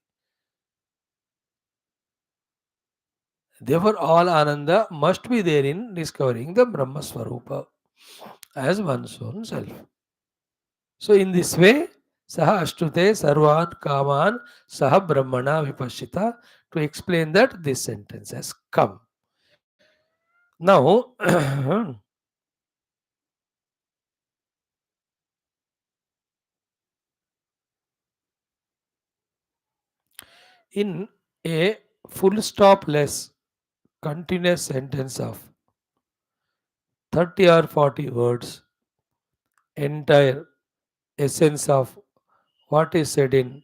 Therefore, all Ananda must be there in discovering the Brahma Swarupa as one's own self. So, in this way, Saha Ashtute Sarvan Kaman Saha Brahmana Vipashita, to explain that this sentence has come. Now, in a full stop less continuous sentence of 30 or 40 words, entire essence of what is said in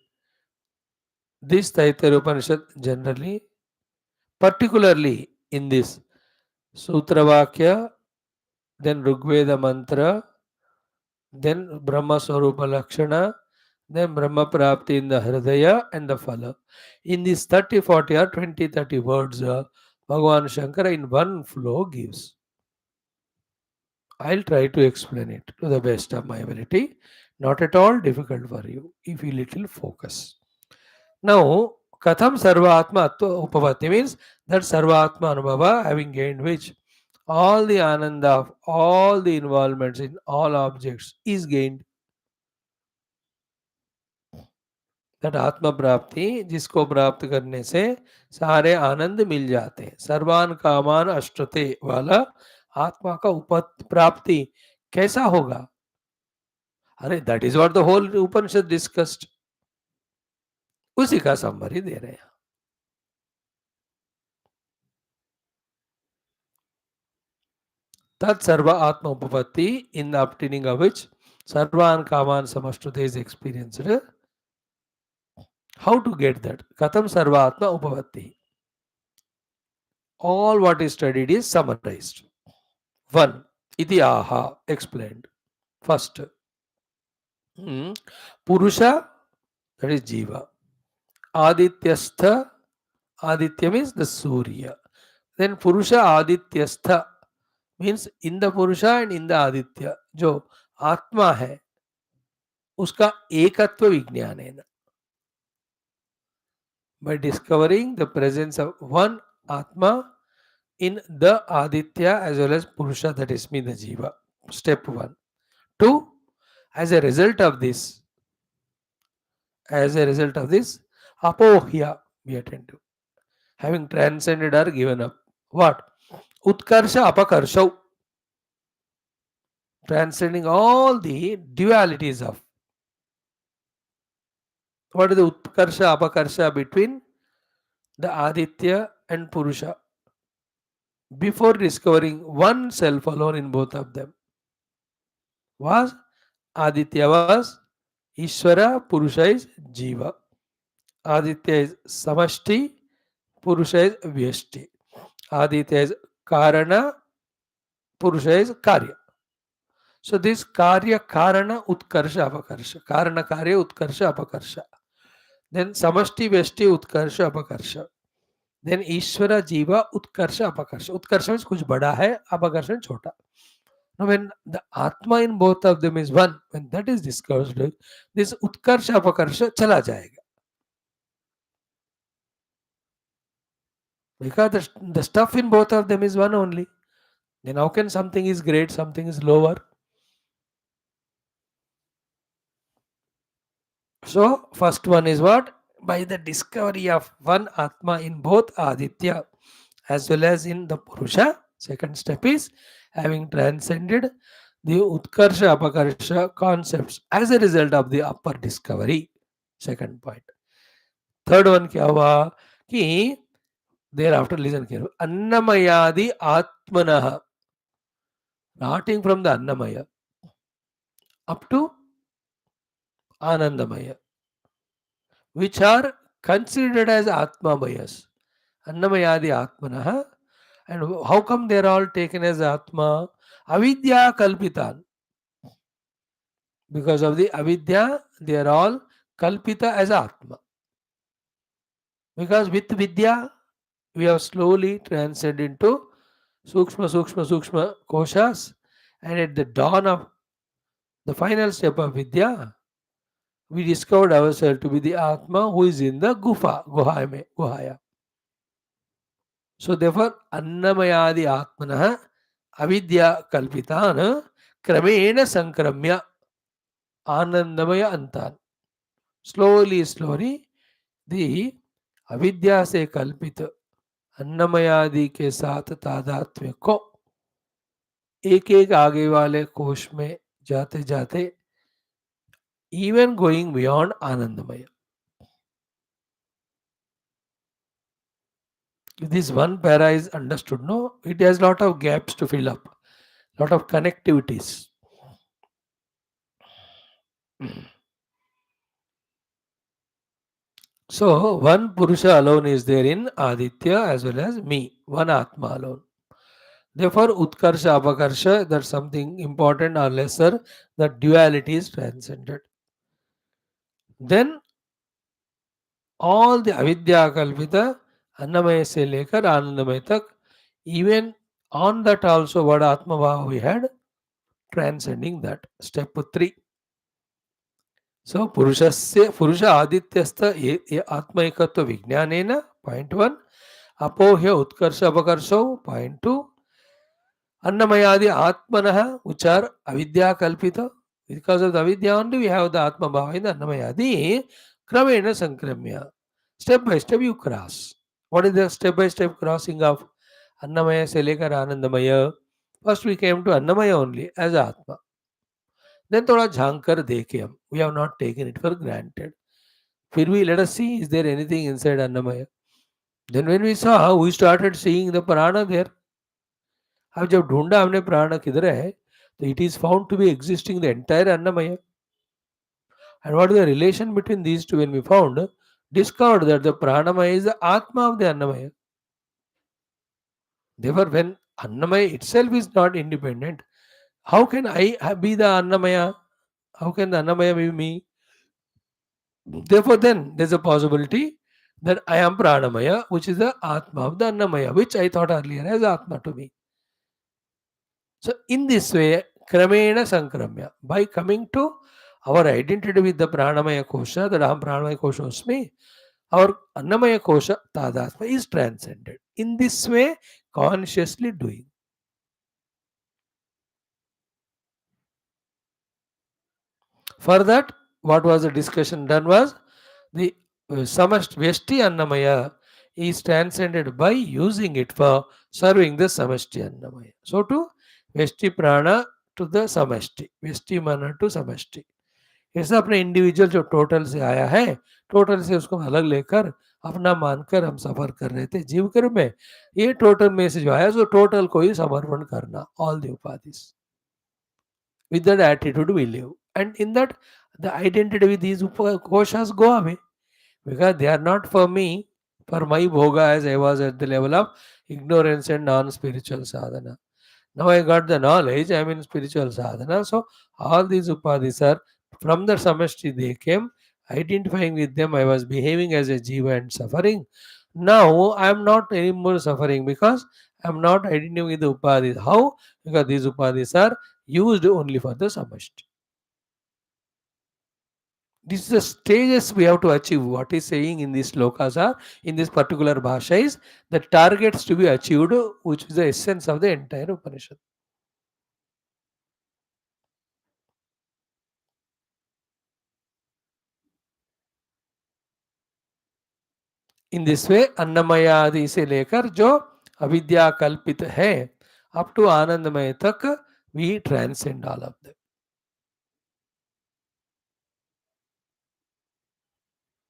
this Taittiriya Upanishad generally, particularly in this Sutravakya then Rigveda mantra, then Brahma Swarupa Lakshana, then Brahma Prapti in the Hridaya and the Phala. In these 30, 40 or 20, 30 words, Bhagavan Shankara in one flow gives. I'll try to explain it to the best of my ability. Not at all difficult for you if you little focus. Now, Katham Sarva Atma Upavati means that Sarva Atma Anubhava, having gained which all the ananda of all the involvements in all objects is gained. That आत्मा प्राप्ति जिसको प्राप्त करने से सारे आनंद मिल जाते हैं. सर्वान कामान अष्टते वाला आत्मा का प्राप्ति कैसा होगा? अरे that is what the whole Upanishad discussed. उसी का समरी दे रहे हैं. तत् सर्व आत्मा उपपत्ति in the obtaining of which sarvan kaman samashrute is experienced. How to get that? Katham sarva atma upavatti. All what is studied is summarized. 1. Iti aha explained. First, Purusha, that is Jiva. Adityastha, Aditya means the Surya. Then Purusha Adityastha means in the Purusha and in the Aditya. जो आत्मा है उसका एकत्व विज्ञान है. By discovering the presence of one Atma in the Aditya as well as Purusha, that is me, the Jiva. Step 1. 2. As a result of this, apohya, be attentive. Having transcended or given up. What? Utkarsha apakarsha. Transcending all the dualities of. What is the Utkarsha apakarsha between the Aditya and Purusha? Before discovering one self alone in both of them, was Aditya was Ishvara, Purusha is Jiva. Aditya is Samashti, Purusha is Vyashti. Aditya is Karana, Purusha is Karya. So this Karya, Karana, Utkarsha, Apakarsha. Karana, Karya, Utkarsha, Apakarsha. Then Samashti, Vyashti, Utkarsha, Apakarsha. Then Ishvara, Jiva, Utkarsha, Apakarsha. Utkarsha means कुछ बड़ा है, Apakarsha means छोटा. Now when the Atma in both of them is one, when that is discovered, this Utkarsha, Apakarsha चला जाएगा. Because the stuff in both of them is one only. Then how can something is great, something is lower? So first one is what? By the discovery of one Atma in both Aditya as well as in the Purusha. Second step is having transcended the Utkarsha Apakarsha concepts as a result of the upper discovery. Second point. Third one क्या हुआ कि thereafter listen carefully. Annamayadi Atmanaha, starting from the Annamaya up to Anandamaya, which are considered as Atmamayas. Annamayadi Atmanaha. And how come they are all taken as Atma? Avidya Kalpitan. Because of the Avidya, they are all Kalpita as Atma. Because with Vidya, we have slowly transcended into Sukshma Koshas. And at the dawn of the final step of Vidya, we discovered ourselves to be the Atma who is in the Guhaya. So therefore, Annamayadi Atmanaha Avidya Kalpitana Kramena Sankramya Anandamaya Antan. Slowly, the अविद्या से कल्पित अन्नमयादि के साथ तादात्म्य को एक एक आगे वाले कोश में जाते जाते even going beyond Anandamaya. If this one para is understood, no, it has lot of gaps to fill up, lot of connectivities. So one Purusha alone is there in Aditya as well as me, one Atma alone. Therefore, utkarsha, apakarsha, that's something important or lesser, the duality is transcended. Then all the avidya kalpita annamaya se lekar anandamaya tak, even on that also what atma bhava we had, transcending that. Step 3. So purusha adityastha atma ekatva vijnanena, point 1. Apohya utkarsha apakarsha, point 2. Annamayadi Atmanaha, which are avidya kalpita. Because of the avidya only we have the Atma Bhava in the Annamayadi. Kramena Sankramya. Step by step you cross. What is the step by step crossing of Annamaya Selekar Anandamaya? First we came to Annamaya only as Atma. Then thoda jhankar dekhe hum. We have not taken it for granted. Fir we let us see, is there anything inside Annamaya? Then when we saw, we started seeing the prana there. अब जब ढूंढा हमने प्राण किधर है, तो it is found to be existing the entire Annamaya. And what is the relation between these two? When we found, discovered that the pranamaya is the atma of the Annamaya. Therefore, when Annamaya itself is not independent, how can I be the Annamaya? How can the Annamaya be me? Therefore, then there's a possibility that I am Pranamaya, which is the Atma of the Annamaya, which I thought earlier as Atma to me. So, in this way, Kramena Sankramya, by coming to our identity with the Pranamaya Kosha, that Aham Pranamaya Kosha Osmi, our Annamaya Kosha Tadatma is transcended. In this way, consciously doing. For that, what was the discussion done was the Samashti Annamaya is transcended by using it for serving the Samashti Annamaya. So, to Vesti Prana to the Samashti, Vesti Mana to Samashti. ऐसा अपने individual जो total से आया है, total से उसको अलग लेकर अपना मानकर हम सफर कर रहे थे जीव कर्म में, ये टोटल में से जो आया सो टोटल को ही समर्पण करना, ऑल द उपाधिस. With that attitude we live, and in that the identity with these koshas go away, because they are not for me, for my bhoga, as I was at the level of ignorance and non-spiritual sadhana. Now I got the knowledge, I am in spiritual sadhana. So all these upadhis are from the samashti they came. Identifying with them, I was behaving as a jiva and suffering. Now I am not anymore suffering because I am not identifying with the upadhis. How? Because these upadhis are used only for the samashti. This is the stages we have to achieve. What is saying in these slokas are, in this particular bhasha is the targets to be achieved, which is the essence of the entire Upanishad. In this way अन्नमय आदि से लेकर जो अविद्या कल्पित है up to आनंदमय तक we transcend all of them.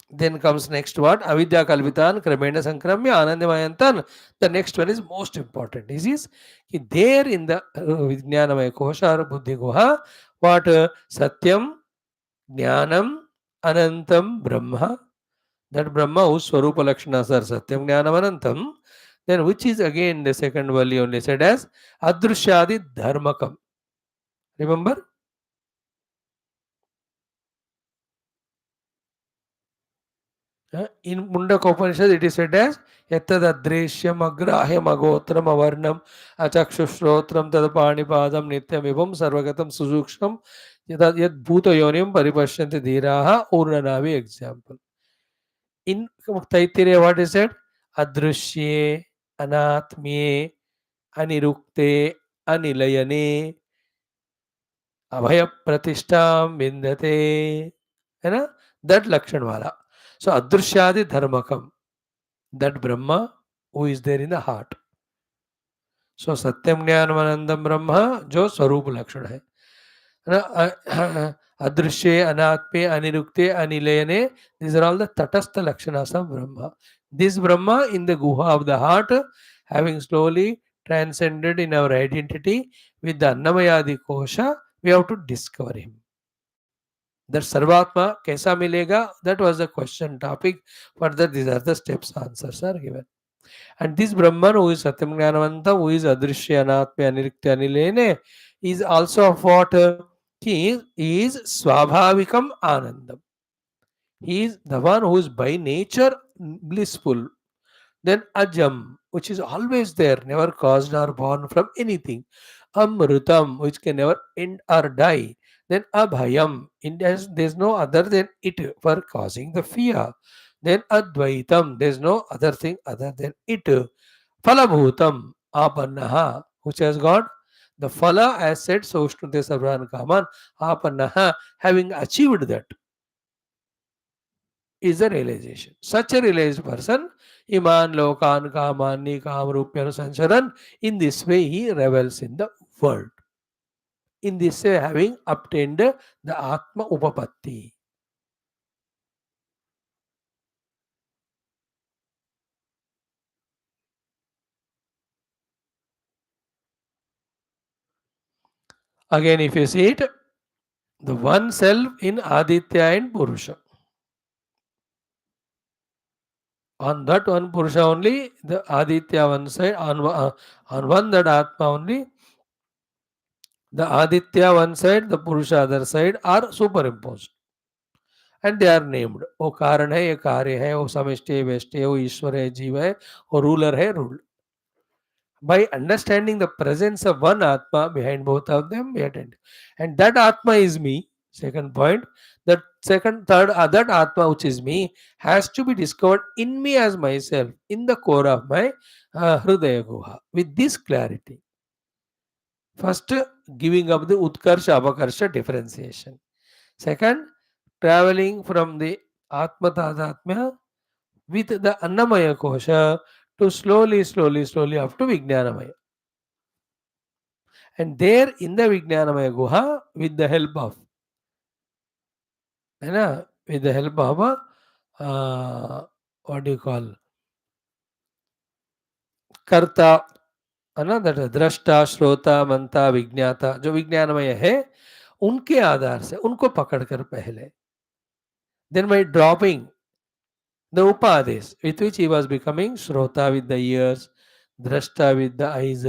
Then comes next what? Avidya kalpitan kramena sankramya anandamayantan. The next one is most important. This is there in the Vijnanamaya Kosha or Buddhi Guha, what Satyam, Jnanam, Anantam, Brahma. That Brahma whose Swarupa Lakshanas are Satyam, Jnanam, Anantam. Then which is again the second value only said as Adrushyadi Dharmakam. Remember? In Mundaka Upanishad, it is said as Yatadadreshyam Agrahyam Agotram Avarnam Achakshushotram Tadapanipadam Nityamibam Sarvagatam Suzuksham Yad Bhuta Yonim Paripashyanti Dhiraha Urnanavi example. In Taittiriya, what is said? Adrushye, Anatmye, Anirukte, Anilayane, Abhaya Pratishtam Vindate. है ना, that lakshan wala. So adrishyadi dharmakam, that Brahma who is there in the heart. So satyam jnanam anandam Brahma जो स्वरूप लक्षण है ना, अदृश्य अनात्मे anirukte anilayane, these are all the tatastha lakshanas of Brahma. This Brahma in the guha of the heart, having slowly transcended in our identity with the annamayadi kosha, we have to discover him. That Sarvatma kaisa milega? That was the question topic. Further, these are the steps, answers are given. And this Brahman who is Satyam Jnanavanta, who is Adrishya Anatma Anirikta Anilene, is also of what? He is Swabhavikam Anandam. He is the one who is by nature blissful. Then Ajam, which is always there, never caused or born from anything. Amrutam, which can never end or die. Then Abhayam, there's no other than it for causing the fear. Then Advaitam, there's no other thing other than it. Phalabhutam, Apannaha, which has got the Phala as said, so Shnute Sarvan Kaman, Apannaha, having achieved that is the realization. Such a realized person, Iman Lokan Kamani Kamrupyanu Sansaran, in this way he revels in the world. In this way, having obtained the Atma Upapatti. Again, if you see it, the one self in Aditya and Purusha. On that one Purusha only, the Aditya one side, on one that Atma only, the Aditya one side, the Purusha other side are superimposed. And they are named. वो कारण है, ये कार्य है, वो समष्टि है, व्यष्टि है, वो ईश्वर है, जीव है, वो ruler है, ruled. By understanding the presence of one Atma behind both of them, we attend. And that Atma is me. Second point. That second, third, that Atma which is me has to be discovered in me as myself, in the core of my Hridaya Guha. With this clarity. First, giving up the Utkarsha Abakarsha differentiation. Second, traveling from the Atma Tadatmya with the Annamaya Kosha to slowly up to Vijnanamaya. And there in the Vijnanamaya Guha, with the help of, with the help of, what do you call, Karta, that दृष्टा श्रोता मंता विज्ञाता जो विज्ञानमय है उनके आधार से उनको पकड़कर पहले then by dropping the upadis with which he was becoming Shrota with the ears, Drashta with the eyes,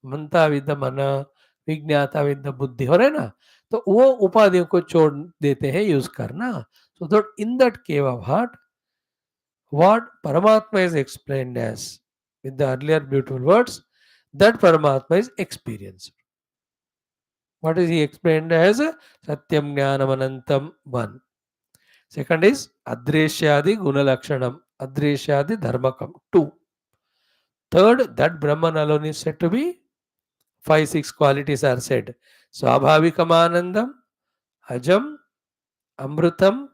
Manta with the mana, Vijnata with the buddhi. हो रहे ना तो वो उपाधियों को छोड़ देते हैं यूज करना. So that in that cave of heart, what Paramatma is explained as with the earlier beautiful words, that Paramatma is experienced. What is he explained as? Satyam Jnanam Anantam one. Second is Adreshyadi Gunalakshanam, Adreshyadi Dharmakam 2. Third, that Brahman alone is said to be 5, 6 qualities are said. Swabhavikam Anandam, Ajam, Amrutam,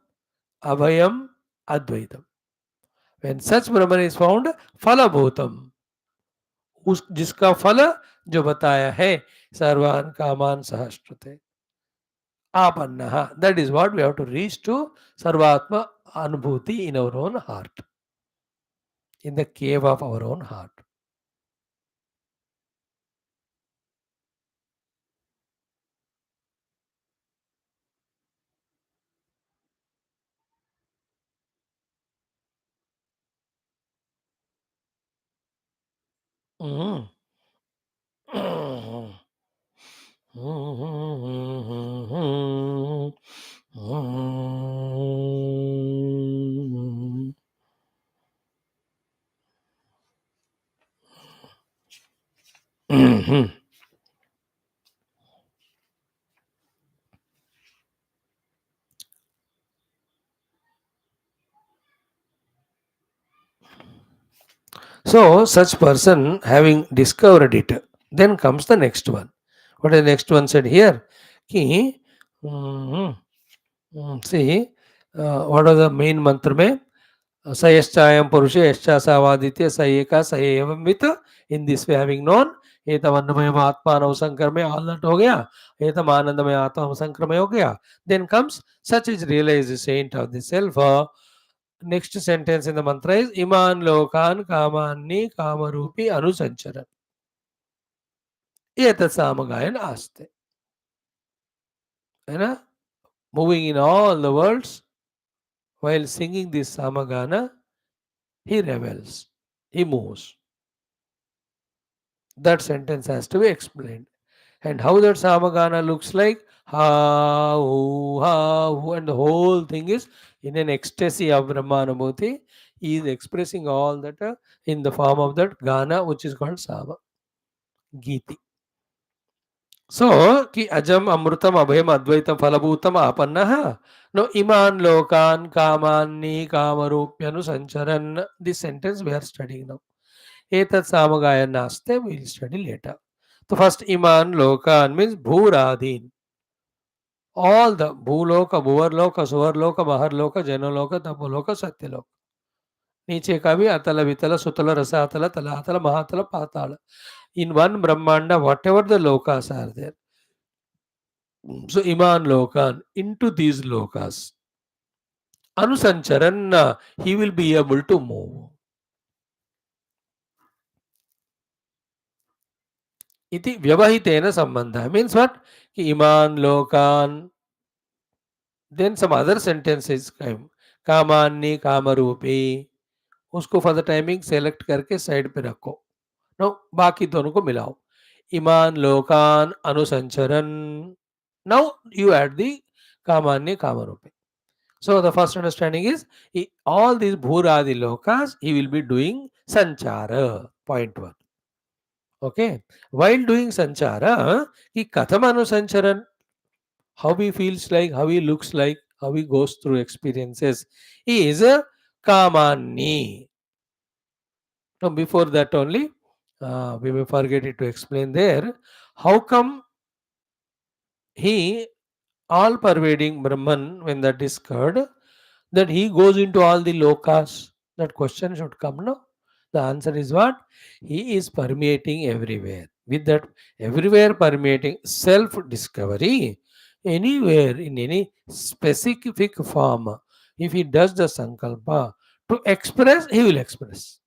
Abhayam, Advaitam. When such Brahman is found, Phalabhutam, जिसका फल जो बताया है सर्वान कामान सहस्त्रते आपन्नः. That is what we have to reach to Sarvatma Anubhuti in our own heart, in the cave of our own heart. Mm. So, such person having discovered it, then comes the next one. What is the next one said here? Ki, see, what are the main mantra mein? स यश्चायं पुरुषे यश्चासावादित्य स एका स एवं वित in this way having known एतम अन्नमय आत्मानव संक्रमय all that हो गया एतम आनंदमय आत्मा संक्रमय हो गया then comes such is realised sent of the self next sentence in the mantra is इमान लोकान कामान्नि कामरूपी अनुसंचरण ये तत्साम गायन आस्ते है ना moving in all the worlds while singing this samagana he revels. he moves. That sentence has to be explained. And how that Samagana looks like, ha, ooh, ha, ooh, and the whole thing is in an ecstasy of Brahmanamurti. He is expressing all that in the form of that Gana, which is called Sama, Giti. So, ki ajam amrutam abhayam advaitam falabhutam apannaha. No, iman lokan kamanni kamarupyanu sancharan. This sentence we are studying now. Etat samagaya naste, we will study later. So first iman lokan means bhuradin. All the bhuloka, bhuvarloka, suvarloka, maharloka, janaloka, tapoloka, satyaloka. नीचे का भी अतल वितल सुतल रसातल तलातल महातल पाताल. In one Brahmanda, whatever the lokas are there. So Iman Lokan, into these lokas, Anusancharan, he will be able to move. Iti Vyavahitena Sambandha means what? Ki Iman Lokan. Then some other sentences came. Kamanni Kamarupi. उसको for the timing select करके side पे रखो. No बाकी दोनों को मिलाओ. ईमान लोकान अनुसंचरन. नाउ यू ऐड दी कामान्य कामरूपे. So the first understanding is all these bhuradi lokas he will be doing sanchara. Point one. Okay. While doing sanchara, he katamanu sancharan, how he feels like, how he looks like, how he goes through experiences. He is a kamani. Now before that only, we may forget it to explain there. How come he all pervading Brahman when that is occurred? That he goes into all the lokas? That question should come, no? The answer is what? He is permeating everywhere. With that everywhere permeating self-discovery, anywhere in any specific form, if he does the sankalpa to express, he will express.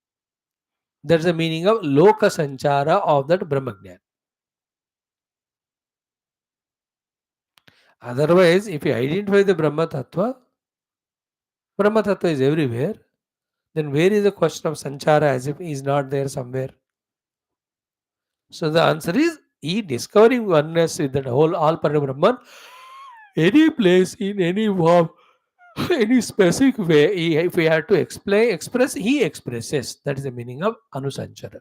That's the meaning of loka sanchara of that Brahmagyan. Otherwise, if you identify the Brahma Tattva is everywhere. Then where is the question of sanchara as if he is not there somewhere? So the answer is he discovering oneness with that whole all Brahman, any place in any form, any specific way. If we have to express, he expresses. That is the meaning of anusanchara.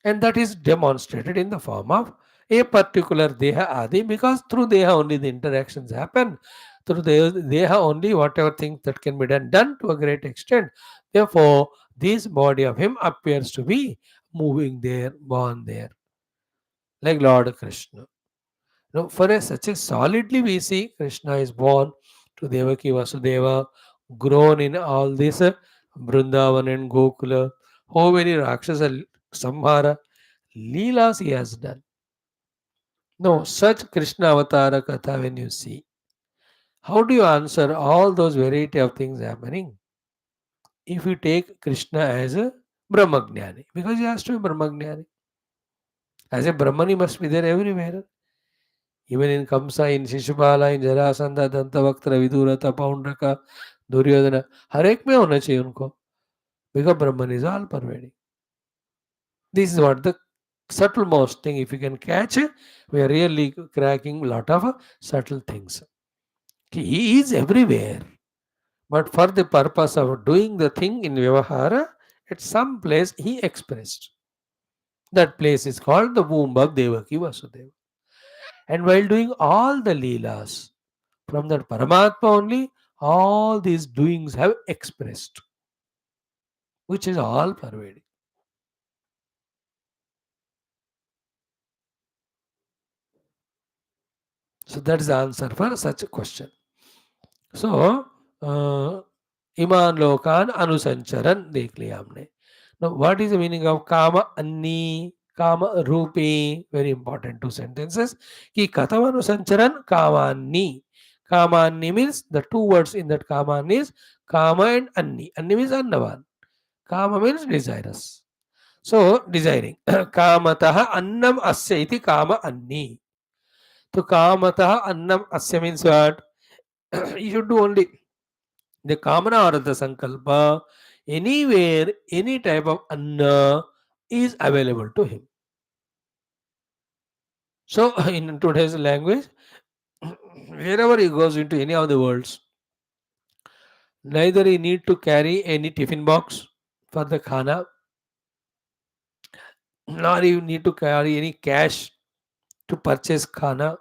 And that is demonstrated in the form of a particular Deha Adi, because through Deha only the interactions happen. Through Deha only whatever things that can be done to a great extent. Therefore, this body of him appears to be moving there, born there, like Lord Krishna. Now, for a such a solidly we see Krishna is born to Devaki Vasudeva, grown in all this Vrindavan and Gokula, how many Rakshasa Samhara Leelas he has done. No, such Krishna Avatara Katha when you see, how do you answer all those variety of things happening? If you take Krishna as a Brahmagnani, because he has to be Brahmagnani. As a Brahman, he must be there everywhere. Even in Kamsa, in Shishupala, in Jarasandha, Dantavaktra, Vidurata, Paundraka, Duryodhana, हर एक में होना चाहिए उनको. Because Brahman is all pervading. This is what the subtle most thing. If you can catch it, we are really cracking a lot of subtle things. He is everywhere. But for the purpose of doing the thing in Vyavahara, at some place he expressed. That place is called the womb of Devaki Vasudeva. And while doing all the Leelas, from that Paramatma only, all these doings have expressed, which is all pervading. So that is the answer for such a question. So, Iman Lokan Anusancharan देख लिया हमने. Now, what is the meaning of Kama Anni, Kama Rupi? Very important two sentences. Ki Katam Anusancharan Kama Anni. Kama Anni means the two words in that Kama Anni is Kama and Anni. Anni means Annavan. Kama means desirous. So, desiring. Kamataha Annam Asya iti Kama Anni. So, Kamataha Annam Asya means what? You should do only the Kamana or the Sankalpa Anywhere, any type of anna is available to him. So, in today's language, wherever he goes into any of the worlds, neither he need to carry any tiffin box for the khana, nor he need to carry any cash to purchase khana,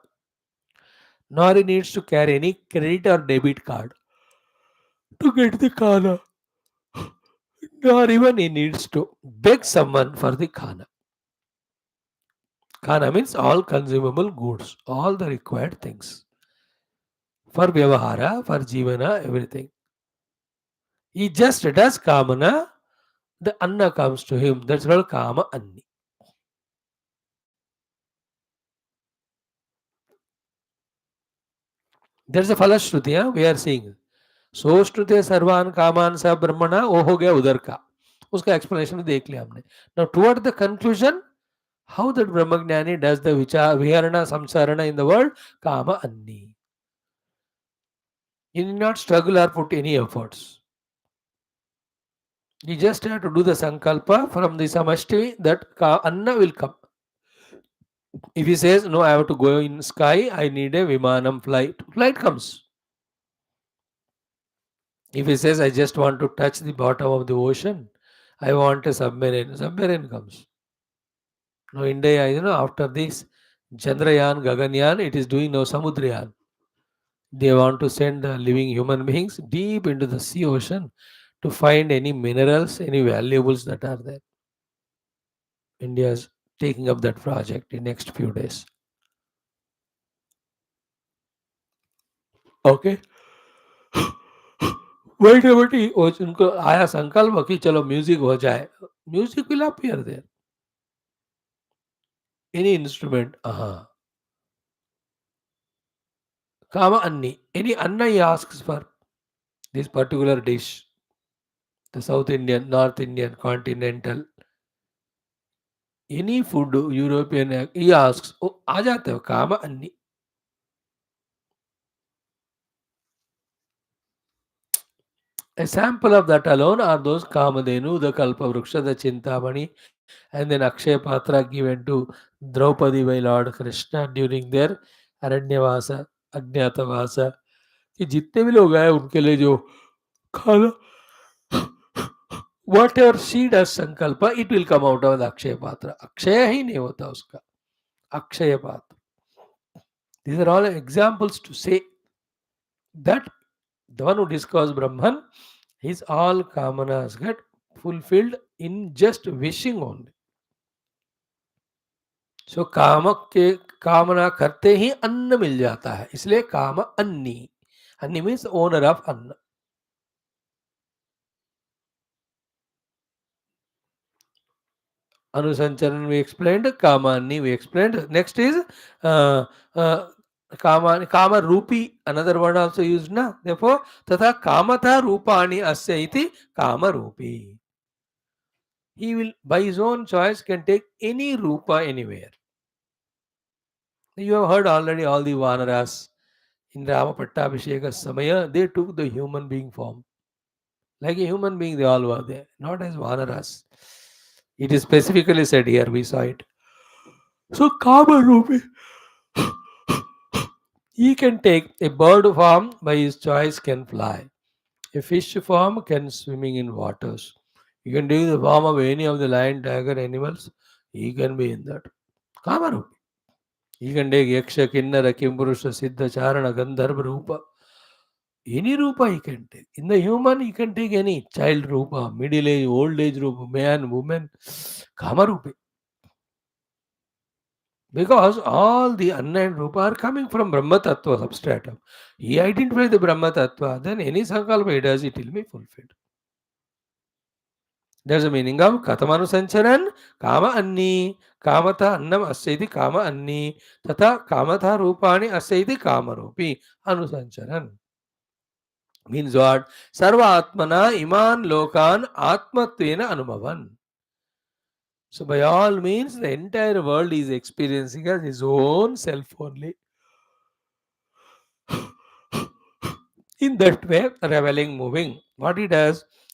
nor he needs to carry any credit or debit card to get the khana, nor even he needs to beg someone for the khana. Khana means all consumable goods, all the required things for vyavahara, for jivana, everything. He just does kamana, the anna comes to him. That's called kama anni. There's a phala shruti, we are seeing. सो श्रुते सर्वान कामान स ब्रह्मणा वो हो गया उधर का उसका एक्सप्लेनेशन देख लिया हमने now toward the conclusion how that ब्रह्मज्ञानी डज द विचार विहरण संसारण इन द वर्ल्ड काम अन्नी he need not struggle or put any efforts. He just have to do the sankalpa from the samashti that anna will come. If he says no, I have to go in sky, I need a vimanam flight comes. If he says I just want to touch the bottom of the ocean, I want a submarine comes. Now India, after this Chandrayaan, Gaganyaan, it is doing now Samudrayaan. They want to send the living human beings deep into the sea ocean to find any minerals, any valuables that are there. India is taking up that project in next few days. Okay. Wait a minute, उनको आया संकल्प कि चलो music हो जाए. Music will appear there. Any instrument. Kama Anni. Any Anna he asks for this particular dish. The South Indian, North Indian, continental. Any food, European, he asks, oh, आ जाते हो Kama Anni. A sample of that alone are those Kamadhenu, the Kalpavruksha, the Chintamani, and then Akshay Patra given to Draupadi by Lord Krishna during their Aranyavasa, Ajnatavasa. कि जितने भी लोग आए उनके लिए जो खाना whatever she does sankalpa, it will come out of the Akshaya Patra. Akshaya ही नहीं होता उसका. Akshaya Patra. These are all examples to say that the one who discovers Brahman, his all kamanas get fulfilled in just wishing only. So कामक के कामना करते ही अन्न मिल जाता है, इसलिए काम अन्नी. अन्नी मीन्स ओनर ऑफ अन्न. Anusancharan we explained, Kamani we explained. Next is Kama Rupi, another word also used na. Therefore, Tata Kamata Rupani Asya iti Kama Rupi. He will, by his own choice, can take any Rupa anywhere. You have heard already all the Vanaras in Rama Pattabhisheka Samaya, they took the human being form. Like a human being, they all were there, not as Vanaras. It is specifically said here, we saw it. So, Kama Rupi. He can take a bird form by his choice, can fly. A fish form can swimming in waters. You can take the form of any of the lion, tiger, animals. He can be in that. Kamarupi. He can take Yaksha, Kinnara, Kimpurusha, Siddha, Charana, Gandharva, Rupa. Any Rupa he can take. In the human, he can take any child Rupa, middle age, old age Rupa, man, woman. Kamarupi. Because all the Anna and Rupa are coming from Brahma Tattva substratum. He identifies the Brahma Tattva, then any Sankalpa he does, it will be fulfilled. There's a meaning of Katamanu Sancharan, Kama Anni, Kamata Annam Asaiti Kama Anni, Tata Kamata Rupani Asaiti Kama Rupi, Anusancharan. Means what? Sarva Atmana Iman Lokan Atmatvena Anumavan. So by all means, the entire world is experiencing as his own self only. In that way, reveling, moving. What he does,